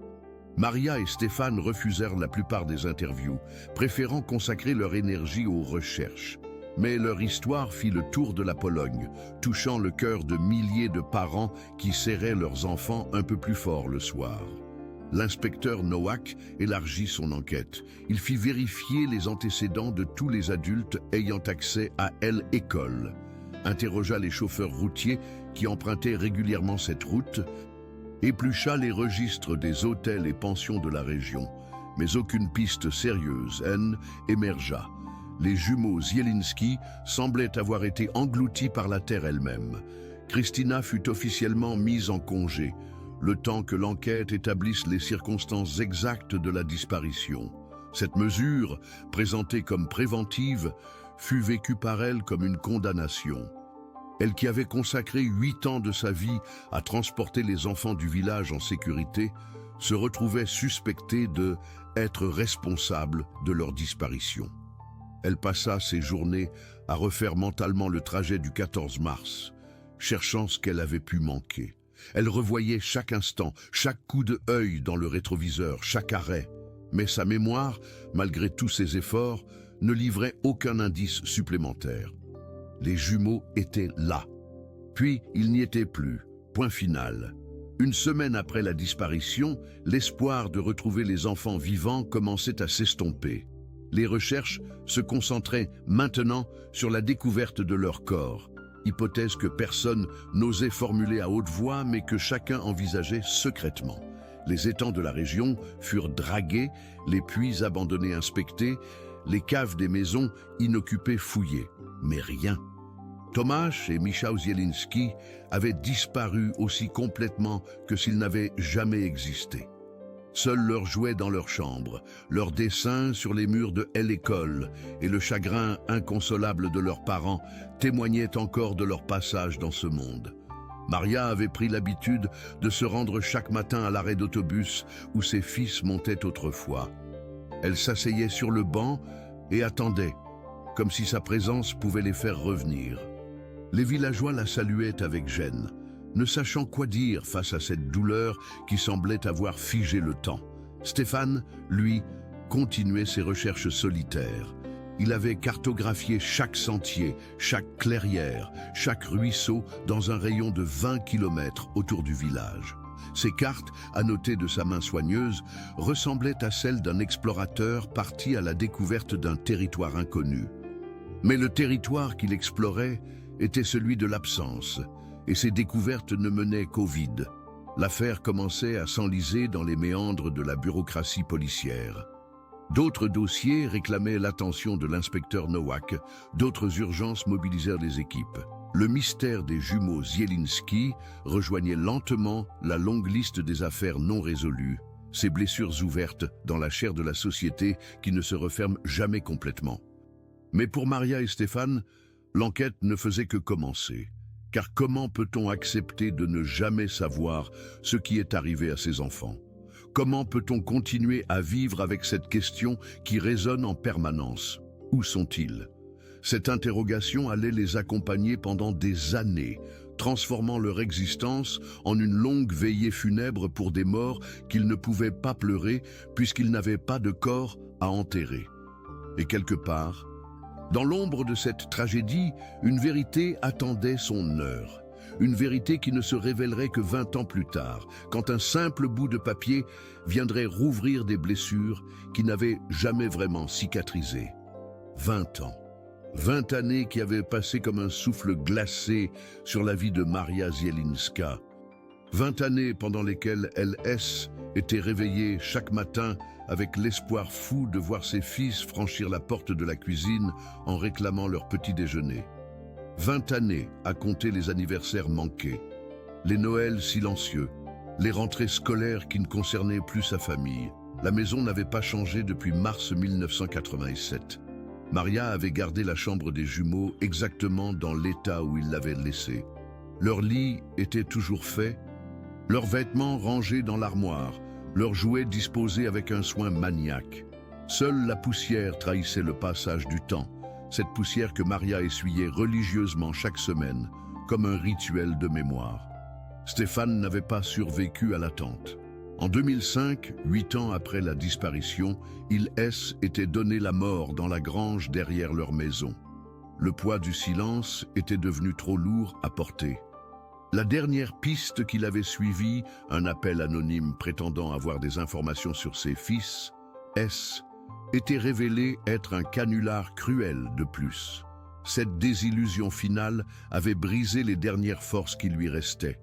S1: Maria et Stéphane refusèrent la plupart des interviews, préférant consacrer leur énergie aux recherches. Mais leur histoire fit le tour de la Pologne, touchant le cœur de milliers de parents qui serraient leurs enfants un peu plus fort le soir. L'inspecteur Nowak élargit son enquête. Il fit vérifier les antécédents de tous les adultes ayant accès à l'école, interrogea les chauffeurs routiers qui empruntaient régulièrement cette route, éplucha les registres des hôtels et pensions de la région, mais aucune piste sérieuse émergea. Les jumeaux Zielinski semblaient avoir été engloutis par la terre elle-même. Christina fut officiellement mise en congé, le temps que l'enquête établisse les circonstances exactes de la disparition. Cette mesure, présentée comme préventive, fut vécue par elle comme une condamnation. Elle qui avait consacré 8 ans de sa vie à transporter les enfants du village en sécurité, se retrouvait suspectée d'être responsable de leur disparition. Elle passa ses journées à refaire mentalement le trajet du 14 mars, cherchant ce qu'elle avait pu manquer. Elle revoyait chaque instant, chaque coup d'œil dans le rétroviseur, chaque arrêt. Mais sa mémoire, malgré tous ses efforts, ne livrait aucun indice supplémentaire. Les jumeaux étaient là. Puis, ils n'y étaient plus. Point final. Une semaine après la disparition, l'espoir de retrouver les enfants vivants commençait à s'estomper. Les recherches se concentraient maintenant sur la découverte de leur corps, hypothèse que personne n'osait formuler à haute voix mais que chacun envisageait secrètement. Les étangs de la région furent dragués, les puits abandonnés inspectés, les caves des maisons inoccupées fouillées, mais rien. Tomasz et Michał Zielinski avaient disparu aussi complètement que s'ils n'avaient jamais existé. Seuls leurs jouets dans leur chambre, leurs dessins sur les murs de l'école et le chagrin inconsolable de leurs parents témoignaient encore de leur passage dans ce monde. Maria avait pris l'habitude de se rendre chaque matin à l'arrêt d'autobus où ses fils montaient autrefois. Elle s'asseyait sur le banc et attendait, comme si sa présence pouvait les faire revenir. Les villageois la saluaient avec gêne, ne sachant quoi dire face à cette douleur qui semblait avoir figé le temps. Stéphane, lui, continuait ses recherches solitaires. Il avait cartographié chaque sentier, chaque clairière, chaque ruisseau dans un rayon de 20 km autour du village. Ces cartes, annotées de sa main soigneuse, ressemblaient à celles d'un explorateur parti à la découverte d'un territoire inconnu. Mais le territoire qu'il explorait était celui de l'absence, et ses découvertes ne menaient qu'au vide. L'affaire commençait à s'enliser dans les méandres de la bureaucratie policière. D'autres dossiers réclamaient l'attention de l'inspecteur Nowak, d'autres urgences mobilisèrent les équipes. Le mystère des jumeaux Zielinski rejoignait lentement la longue liste des affaires non résolues, ces blessures ouvertes dans la chair de la société qui ne se referment jamais complètement. Mais pour Maria et Stéphane, l'enquête ne faisait que commencer. Car comment peut-on accepter de ne jamais savoir ce qui est arrivé à ses enfants? Comment peut-on continuer à vivre avec cette question qui résonne en permanence? Où sont-ils? Cette interrogation allait les accompagner pendant des années, transformant leur existence en une longue veillée funèbre pour des morts qu'ils ne pouvaient pas pleurer puisqu'ils n'avaient pas de corps à enterrer. Et quelque part, dans l'ombre de cette tragédie, une vérité attendait son heure. Une vérité qui ne se révélerait que 20 ans plus tard, quand un simple bout de papier viendrait rouvrir des blessures qui n'avaient jamais vraiment cicatrisé. 20 ans. 20 années qui avaient passé comme un souffle glacé sur la vie de Maria Zielinska. 20 années pendant lesquelles LS était réveillée chaque matin avec l'espoir fou de voir ses fils franchir la porte de la cuisine en réclamant leur petit déjeuner. 20 années à compter les anniversaires manqués, les Noëls silencieux, les rentrées scolaires qui ne concernaient plus sa famille. La maison n'avait pas changé depuis mars 1987. Maria avait gardé la chambre des jumeaux exactement dans l'état où il l'avait laissée. Leur lit était toujours fait, leurs vêtements rangés dans l'armoire, leurs jouets disposés avec un soin maniaque. Seule la poussière trahissait le passage du temps, cette poussière que Maria essuyait religieusement chaque semaine, comme un rituel de mémoire. Stéphane n'avait pas survécu à l'attente. En 2005, 8 ans après la disparition, ils étaient donné la mort dans la grange derrière leur maison. Le poids du silence était devenu trop lourd à porter. La dernière piste qu'il avait suivie, un appel anonyme prétendant avoir des informations sur ses fils, était révélé être un canular cruel de plus. Cette désillusion finale avait brisé les dernières forces qui lui restaient.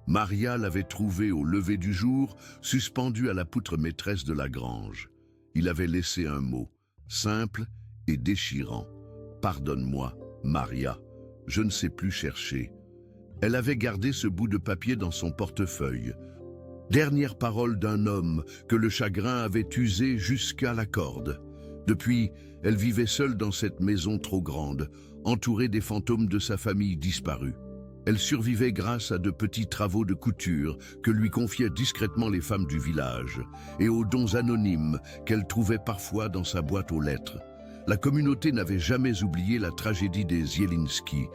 S1: Maria l'avait trouvé au lever du jour, suspendu à la poutre maîtresse de la grange. Il avait laissé un mot, simple et déchirant. « Pardonne-moi, Maria, je ne sais plus chercher. » Elle avait gardé ce bout de papier dans son portefeuille. Dernière parole d'un homme que le chagrin avait usé jusqu'à la corde. Depuis, elle vivait seule dans cette maison trop grande, entourée des fantômes de sa famille disparue. Elle survivait grâce à de petits travaux de couture que lui confiaient discrètement les femmes du village et aux dons anonymes qu'elle trouvait parfois dans sa boîte aux lettres. La communauté n'avait jamais oublié la tragédie des Zielinski,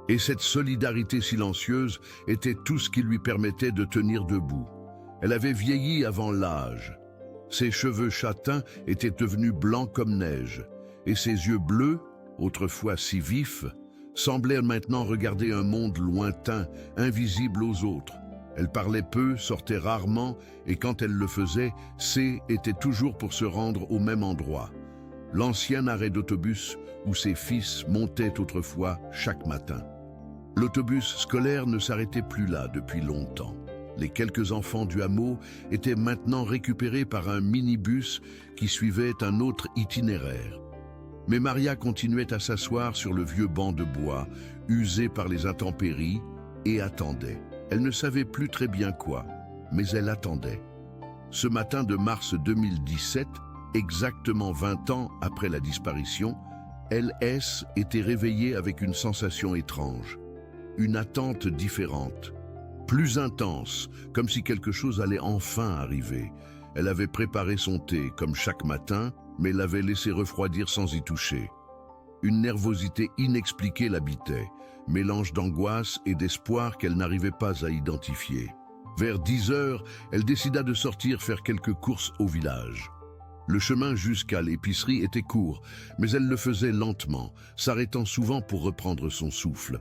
S1: et cette solidarité silencieuse était tout ce qui lui permettait de tenir debout. Elle avait vieilli avant l'âge. Ses cheveux châtains étaient devenus blancs comme neige, et ses yeux bleus, autrefois si vifs, semblaient maintenant regarder un monde lointain, invisible aux autres. Elle parlait peu, sortait rarement, et quand elle le faisait, était toujours pour se rendre au même endroit. L'ancien arrêt d'autobus où ses fils montaient autrefois chaque matin. L'autobus scolaire ne s'arrêtait plus là depuis longtemps. Les quelques enfants du hameau étaient maintenant récupérés par un minibus qui suivait un autre itinéraire. Mais Maria continuait à s'asseoir sur le vieux banc de bois, usé par les intempéries, et attendait. Elle ne savait plus très bien quoi, mais elle attendait. Ce matin de mars 2017, exactement 20 ans après la disparition, LS était réveillée avec une sensation étrange. Une attente différente, plus intense, comme si quelque chose allait enfin arriver. Elle avait préparé son thé, comme chaque matin, mais l'avait laissé refroidir sans y toucher. Une nervosité inexpliquée l'habitait, mélange d'angoisse et d'espoir qu'elle n'arrivait pas à identifier. Vers 10 heures, elle décida de sortir faire quelques courses au village. Le chemin jusqu'à l'épicerie était court, mais elle le faisait lentement, s'arrêtant souvent pour reprendre son souffle.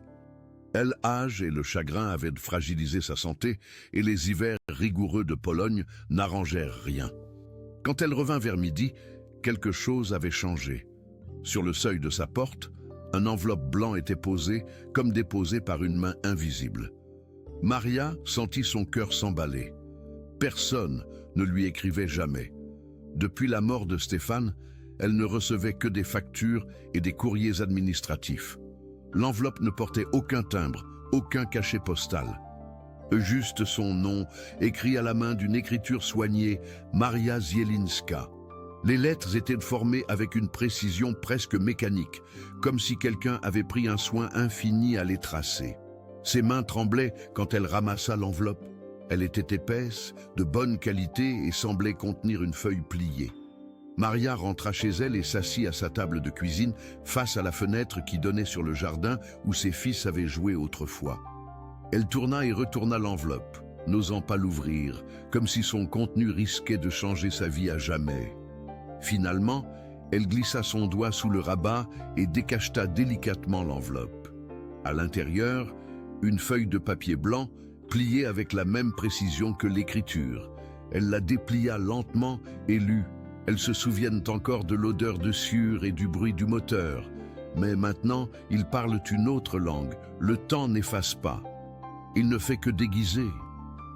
S1: L'âge et le chagrin avaient fragilisé sa santé, et les hivers rigoureux de Pologne n'arrangèrent rien. Quand elle revint vers midi, quelque chose avait changé. Sur le seuil de sa porte, un enveloppe blanc était posé, comme déposé par une main invisible. Maria sentit son cœur s'emballer. Personne ne lui écrivait jamais. Depuis la mort de Stéphane, elle ne recevait que des factures et des courriers administratifs. L'enveloppe ne portait aucun timbre, aucun cachet postal. Juste son nom, écrit à la main d'une écriture soignée, Maria Zielinska. Les lettres étaient formées avec une précision presque mécanique, comme si quelqu'un avait pris un soin infini à les tracer. Ses mains tremblaient quand elle ramassa l'enveloppe. Elle était épaisse, de bonne qualité et semblait contenir une feuille pliée. Maria rentra chez elle et s'assit à sa table de cuisine face à la fenêtre qui donnait sur le jardin où ses fils avaient joué autrefois. Elle tourna et retourna l'enveloppe, n'osant pas l'ouvrir, comme si son contenu risquait de changer sa vie à jamais. Finalement, elle glissa son doigt sous le rabat et décacheta délicatement l'enveloppe. À l'intérieur, une feuille de papier blanc, pliée avec la même précision que l'écriture. Elle la déplia lentement et lut. Elles se souviennent encore de l'odeur de sueur et du bruit du moteur. Mais maintenant, ils parlent une autre langue. Le temps n'efface pas. Il ne fait que déguiser.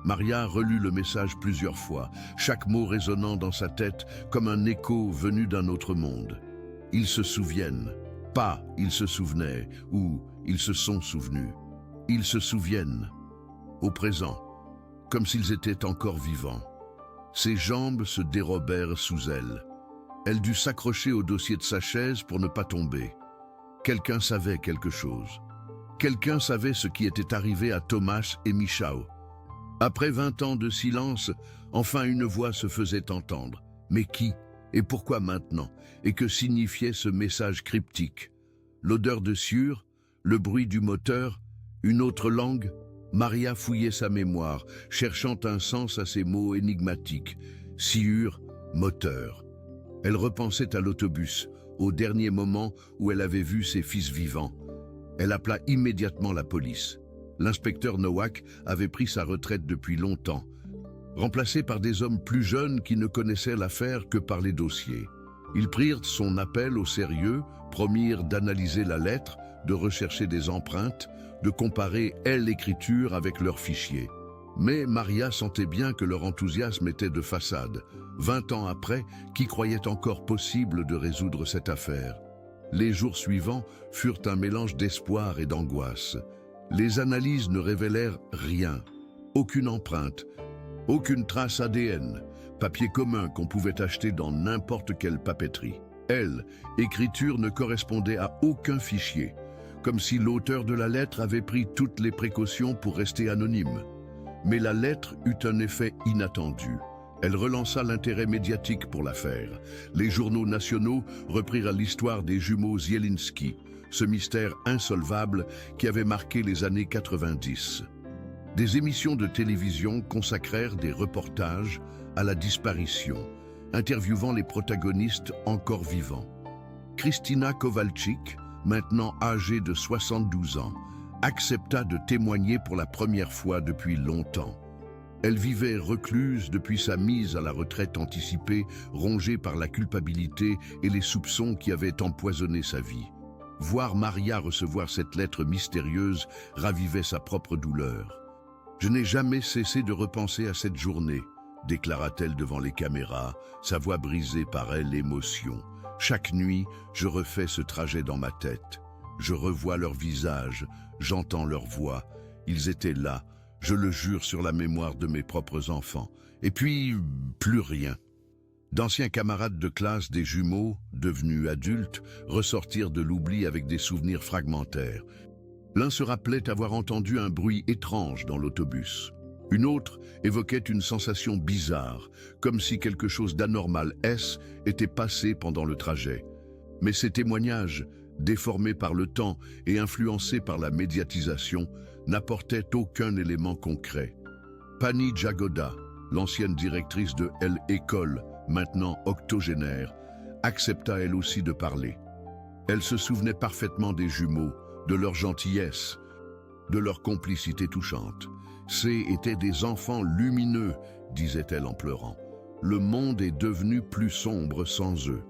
S1: Maria relut le message plusieurs fois, chaque mot résonnant dans sa tête comme un écho venu d'un autre monde. Ils se souviennent, pas ils se souvenaient ou ils se sont souvenus. Ils se souviennent, au présent, comme s'ils étaient encore vivants. Ses jambes se dérobèrent sous elle. Elle dut s'accrocher au dossier de sa chaise pour ne pas tomber. Quelqu'un savait quelque chose. Quelqu'un savait ce qui était arrivé à Tomasz et Michał. Après 20 ans de silence, enfin une voix se faisait entendre. Mais qui? Et pourquoi maintenant? Et que signifiait ce message cryptique? L'odeur de sueur? Le bruit du moteur? Une autre langue? Maria fouillait sa mémoire, cherchant un sens à ces mots énigmatiques. Sciure, moteur. Elle repensait à l'autobus, au dernier moment où elle avait vu ses fils vivants. Elle appela immédiatement la police. L'inspecteur Nowak avait pris sa retraite depuis longtemps, remplacé par des hommes plus jeunes qui ne connaissaient l'affaire que par les dossiers. Ils prirent son appel au sérieux, promirent d'analyser la lettre, de rechercher des empreintes, de comparer l'écriture avec leurs fichiers. Mais Maria sentait bien que leur enthousiasme était de façade. 20 ans après, qui croyait encore possible de résoudre cette affaire? Les jours suivants furent un mélange d'espoir et d'angoisse. Les analyses ne révélèrent rien. Aucune empreinte, aucune trace ADN, papier commun qu'on pouvait acheter dans n'importe quelle papeterie. L'écriture ne correspondait à aucun fichier, comme si l'auteur de la lettre avait pris toutes les précautions pour rester anonyme. Mais la lettre eut un effet inattendu. Elle relança l'intérêt médiatique pour l'affaire. Les journaux nationaux reprirent l'histoire des jumeaux Zielinski, ce mystère insolvable qui avait marqué les années 90. Des émissions de télévision consacrèrent des reportages à la disparition, interviewant les protagonistes encore vivants. Kristina Kowalczyk, maintenant âgée de 72 ans, accepta de témoigner pour la première fois depuis longtemps. Elle vivait recluse depuis sa mise à la retraite anticipée, rongée par la culpabilité et les soupçons qui avaient empoisonné sa vie. Voir Maria recevoir cette lettre mystérieuse ravivait sa propre douleur. « Je n'ai jamais cessé de repenser à cette journée », déclara-t-elle devant les caméras, sa voix brisée par l'émotion. « Chaque nuit, je refais ce trajet dans ma tête. Je revois leurs visages, j'entends leur voix. Ils étaient là, je le jure sur la mémoire de mes propres enfants. Et puis, plus rien. » D'anciens camarades de classe des jumeaux, devenus adultes, ressortirent de l'oubli avec des souvenirs fragmentaires. L'un se rappelait avoir entendu un bruit étrange dans l'autobus. Une autre évoquait une sensation bizarre, comme si quelque chose d'anormal était passé pendant le trajet. Mais ces témoignages, déformés par le temps et influencés par la médiatisation, n'apportaient aucun élément concret. Pani Jagoda, l'ancienne directrice de l'école, maintenant octogénaire, accepta elle aussi de parler. Elle se souvenait parfaitement des jumeaux, de leur gentillesse, de leur complicité touchante. Ces étaient des enfants lumineux, disait-elle en pleurant. Le monde est devenu plus sombre sans eux.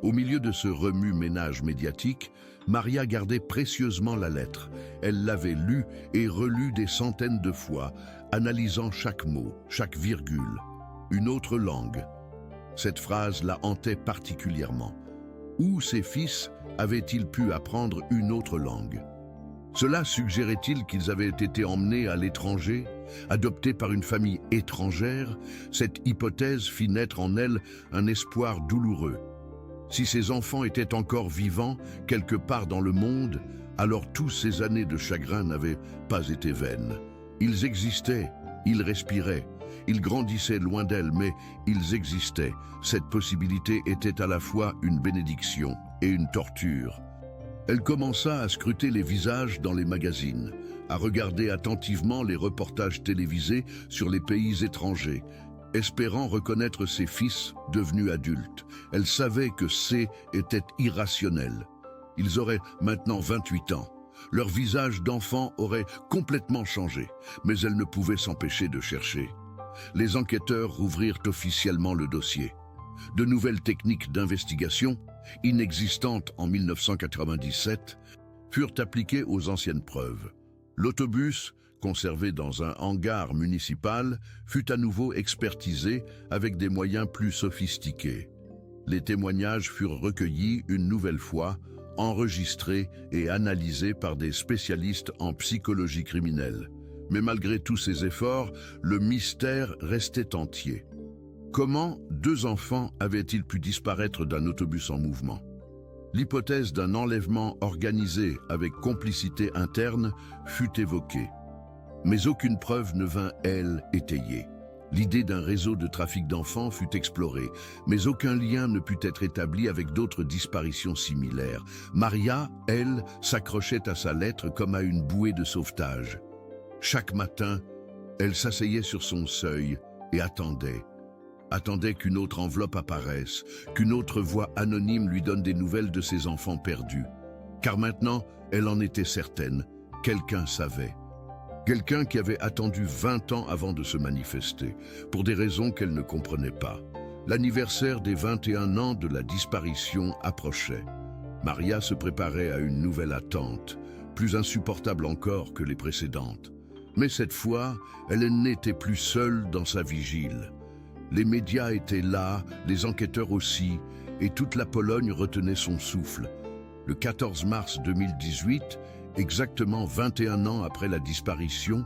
S1: Au milieu de ce remue-ménage médiatique, Maria gardait précieusement la lettre. Elle l'avait lue et relue des centaines de fois, analysant chaque mot, chaque virgule. Une autre langue. Cette phrase la hantait particulièrement. Où ses fils avaient-ils pu apprendre une autre langue? Cela suggérait-il qu'ils avaient été emmenés à l'étranger, adoptés par une famille étrangère? Cette hypothèse fit naître en elle un espoir douloureux. Si ces enfants étaient encore vivants, quelque part dans le monde, alors toutes ces années de chagrin n'avaient pas été vaines. Ils existaient, ils respiraient, ils grandissaient loin d'elle, mais ils existaient. Cette possibilité était à la fois une bénédiction et une torture. Elle commença à scruter les visages dans les magazines, à regarder attentivement les reportages télévisés sur les pays étrangers, espérant reconnaître ses fils devenus adultes. Elle savait que était irrationnel. Ils auraient maintenant 28 ans. Leur visage d'enfant aurait complètement changé, mais elle ne pouvait s'empêcher de chercher. Les enquêteurs rouvrirent officiellement le dossier. De nouvelles techniques d'investigation, inexistantes en 1997, furent appliquées aux anciennes preuves. L'autobus, conservé dans un hangar municipal, fut à nouveau expertisé avec des moyens plus sophistiqués. Les témoignages furent recueillis une nouvelle fois, enregistrés et analysés par des spécialistes en psychologie criminelle. Mais malgré tous ces efforts, le mystère restait entier. Comment 2 enfants avaient-ils pu disparaître d'un autobus en mouvement? L'hypothèse d'un enlèvement organisé avec complicité interne fut évoquée. Mais aucune preuve ne vint, elle, étayer. L'idée d'un réseau de trafic d'enfants fut explorée, mais aucun lien ne put être établi avec d'autres disparitions similaires. Maria, elle, s'accrochait à sa lettre comme à une bouée de sauvetage. Chaque matin, elle s'asseyait sur son seuil et attendait qu'une autre enveloppe apparaisse, qu'une autre voix anonyme lui donne des nouvelles de ses enfants perdus. Car maintenant, elle en était certaine, quelqu'un savait. Quelqu'un qui avait attendu 20 ans avant de se manifester, pour des raisons qu'elle ne comprenait pas. L'anniversaire des 21 ans de la disparition approchait. Maria se préparait à une nouvelle attente, plus insupportable encore que les précédentes. Mais cette fois, elle n'était plus seule dans sa vigile. Les médias étaient là, les enquêteurs aussi, et toute la Pologne retenait son souffle. Le 14 mars 2018, exactement 21 ans après la disparition,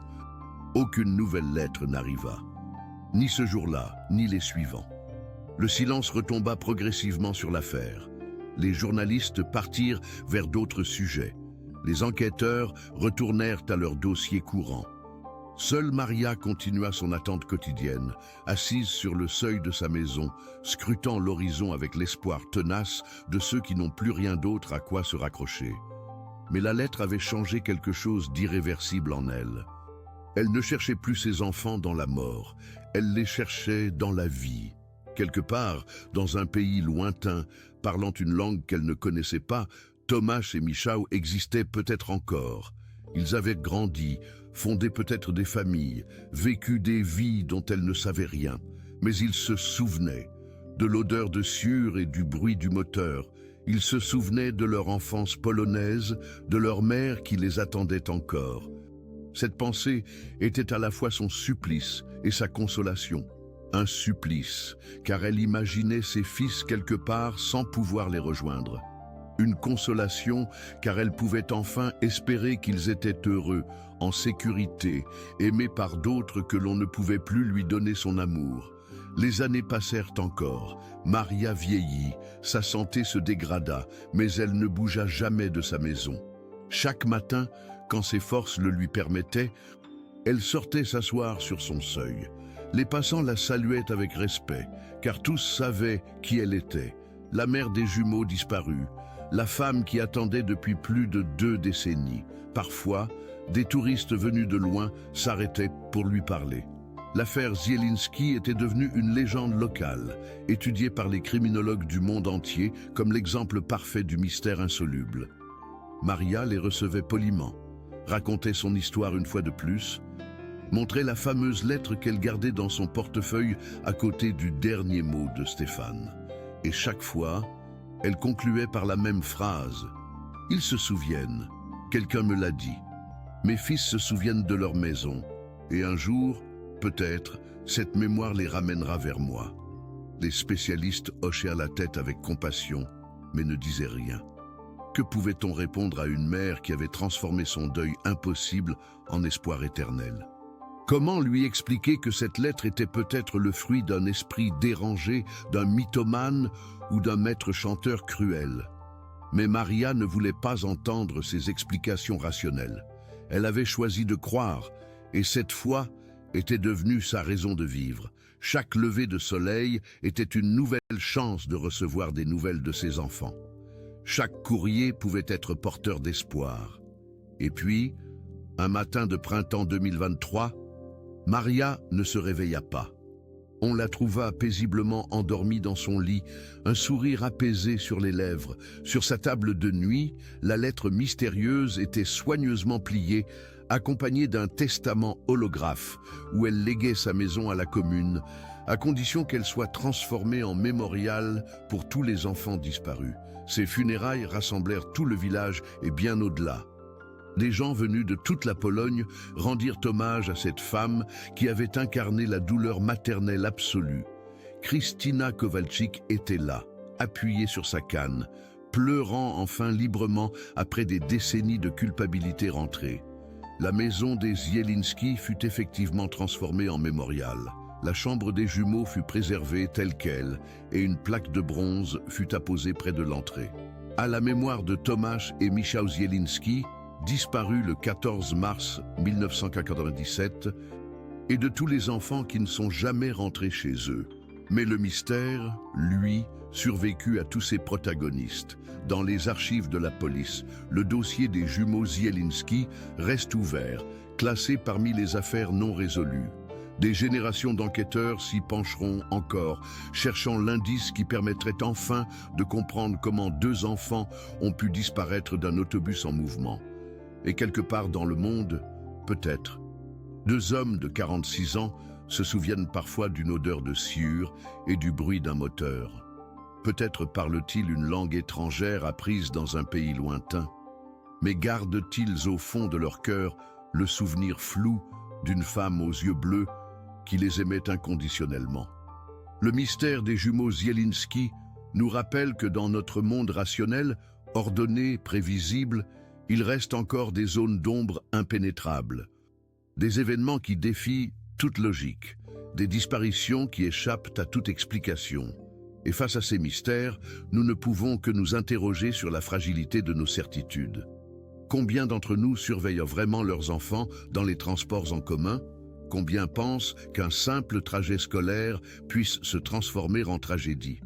S1: aucune nouvelle lettre n'arriva. Ni ce jour-là, ni les suivants. Le silence retomba progressivement sur l'affaire. Les journalistes partirent vers d'autres sujets. Les enquêteurs retournèrent à leur dossier courant. Seule Maria continua son attente quotidienne, assise sur le seuil de sa maison, scrutant l'horizon avec l'espoir tenace de ceux qui n'ont plus rien d'autre à quoi se raccrocher. Mais la lettre avait changé quelque chose d'irréversible en elle. Elle ne cherchait plus ses enfants dans la mort, elle les cherchait dans la vie. Quelque part, dans un pays lointain, parlant une langue qu'elle ne connaissait pas, Tomasz et Michał existaient peut-être encore. Ils avaient grandi, fondé peut-être des familles, vécu des vies dont elle ne savait rien. Mais ils se souvenaient de l'odeur de sueur et du bruit du moteur. Ils se souvenaient de leur enfance polonaise, de leur mère qui les attendait encore. Cette pensée était à la fois son supplice et sa consolation. Un supplice, car elle imaginait ses fils quelque part sans pouvoir les rejoindre. Une consolation, car elle pouvait enfin espérer qu'ils étaient heureux, en sécurité, aimés par d'autres que l'on ne pouvait plus lui donner son amour. Les années passèrent encore. Maria vieillit, sa santé se dégrada, mais elle ne bougea jamais de sa maison. Chaque matin, quand ses forces le lui permettaient, elle sortait s'asseoir sur son seuil. Les passants la saluaient avec respect, car tous savaient qui elle était, la mère des jumeaux disparus, la femme qui attendait depuis plus de 2 décennies. Parfois, des touristes venus de loin s'arrêtaient pour lui parler. L'affaire Zielinski était devenue une légende locale, étudiée par les criminologues du monde entier comme l'exemple parfait du mystère insoluble. Maria les recevait poliment, racontait son histoire une fois de plus, montrait la fameuse lettre qu'elle gardait dans son portefeuille à côté du dernier mot de Stéphane. Et chaque fois, elle concluait par la même phrase. « Ils se souviennent, quelqu'un me l'a dit. Mes fils se souviennent de leur maison, et un jour, peut-être, cette mémoire les ramènera vers moi. » Les spécialistes hochèrent la tête avec compassion, mais ne disaient rien. Que pouvait-on répondre à une mère qui avait transformé son deuil impossible en espoir éternel? Comment lui expliquer que cette lettre était peut-être le fruit d'un esprit dérangé, d'un mythomane ou d'un maître chanteur cruel? Mais Maria ne voulait pas entendre ces explications rationnelles. Elle avait choisi de croire, et cette foi était devenue sa raison de vivre. Chaque lever de soleil était une nouvelle chance de recevoir des nouvelles de ses enfants. Chaque courrier pouvait être porteur d'espoir. Et puis, un matin de printemps 2023, Maria ne se réveilla pas. On la trouva paisiblement endormie dans son lit, un sourire apaisé sur les lèvres. Sur sa table de nuit, la lettre mystérieuse était soigneusement pliée, accompagnée d'un testament holographe où elle léguait sa maison à la commune, à condition qu'elle soit transformée en mémorial pour tous les enfants disparus. Ces funérailles rassemblèrent tout le village et bien au-delà. Des gens venus de toute la Pologne rendirent hommage à cette femme qui avait incarné la douleur maternelle absolue. Krystyna Kowalczyk était là, appuyée sur sa canne, pleurant enfin librement après des décennies de culpabilité rentrée. La maison des Zielinski fut effectivement transformée en mémorial. La chambre des jumeaux fut préservée telle qu'elle et une plaque de bronze fut apposée près de l'entrée. À la mémoire de Tomasz et Michał Zielinski, disparus le 14 mars 1997, et de tous les enfants qui ne sont jamais rentrés chez eux. Mais le mystère, lui, survécut à tous ses protagonistes. Dans les archives de la police, le dossier des jumeaux Zielinski reste ouvert, classé parmi les affaires non résolues. Des générations d'enquêteurs s'y pencheront encore, cherchant l'indice qui permettrait enfin de comprendre comment 2 enfants ont pu disparaître d'un autobus en mouvement. Et quelque part dans le monde, peut-être, 2 hommes de 46 ans se souviennent parfois d'une odeur de sciure et du bruit d'un moteur. Peut-être parlent-ils une langue étrangère apprise dans un pays lointain. Mais gardent-ils au fond de leur cœur le souvenir flou d'une femme aux yeux bleus qui les aimait inconditionnellement? Le mystère des jumeaux Zielinski nous rappelle que dans notre monde rationnel, ordonné, prévisible, il reste encore des zones d'ombre impénétrables. Des événements qui défient toute logique, des disparitions qui échappent à toute explication. Et face à ces mystères, nous ne pouvons que nous interroger sur la fragilité de nos certitudes. Combien d'entre nous surveillent vraiment leurs enfants dans les transports en commun? Combien pensent qu'un simple trajet scolaire puisse se transformer en tragédie?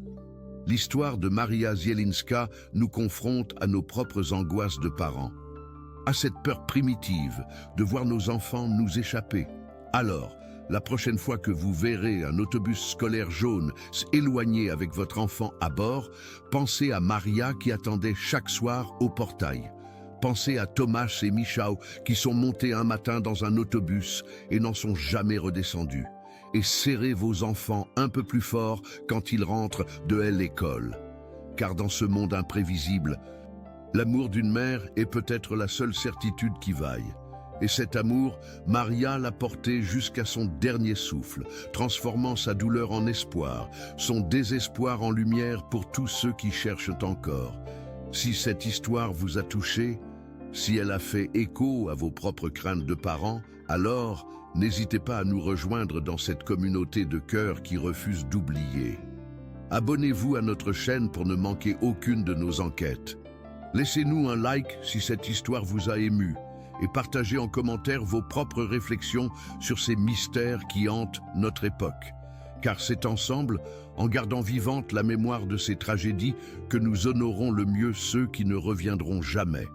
S1: L'histoire de Maria Zielinska nous confronte à nos propres angoisses de parents, à cette peur primitive de voir nos enfants nous échapper. Alors, la prochaine fois que vous verrez un autobus scolaire jaune s'éloigner avec votre enfant à bord, pensez à Maria qui attendait chaque soir au portail. Pensez à Tomasz et Michał qui sont montés un matin dans un autobus et n'en sont jamais redescendus. Et serrez vos enfants un peu plus fort quand ils rentrent de l'école. Car dans ce monde imprévisible, l'amour d'une mère est peut-être la seule certitude qui vaille. Et cet amour, Maria l'a porté jusqu'à son dernier souffle, transformant sa douleur en espoir, son désespoir en lumière pour tous ceux qui cherchent encore. Si cette histoire vous a touché, si elle a fait écho à vos propres craintes de parents, alors n'hésitez pas à nous rejoindre dans cette communauté de cœurs qui refuse d'oublier. Abonnez-vous à notre chaîne pour ne manquer aucune de nos enquêtes. Laissez-nous un like si cette histoire vous a ému et partagez en commentaire vos propres réflexions sur ces mystères qui hantent notre époque. Car c'est ensemble, en gardant vivante la mémoire de ces tragédies, que nous honorons le mieux ceux qui ne reviendront jamais.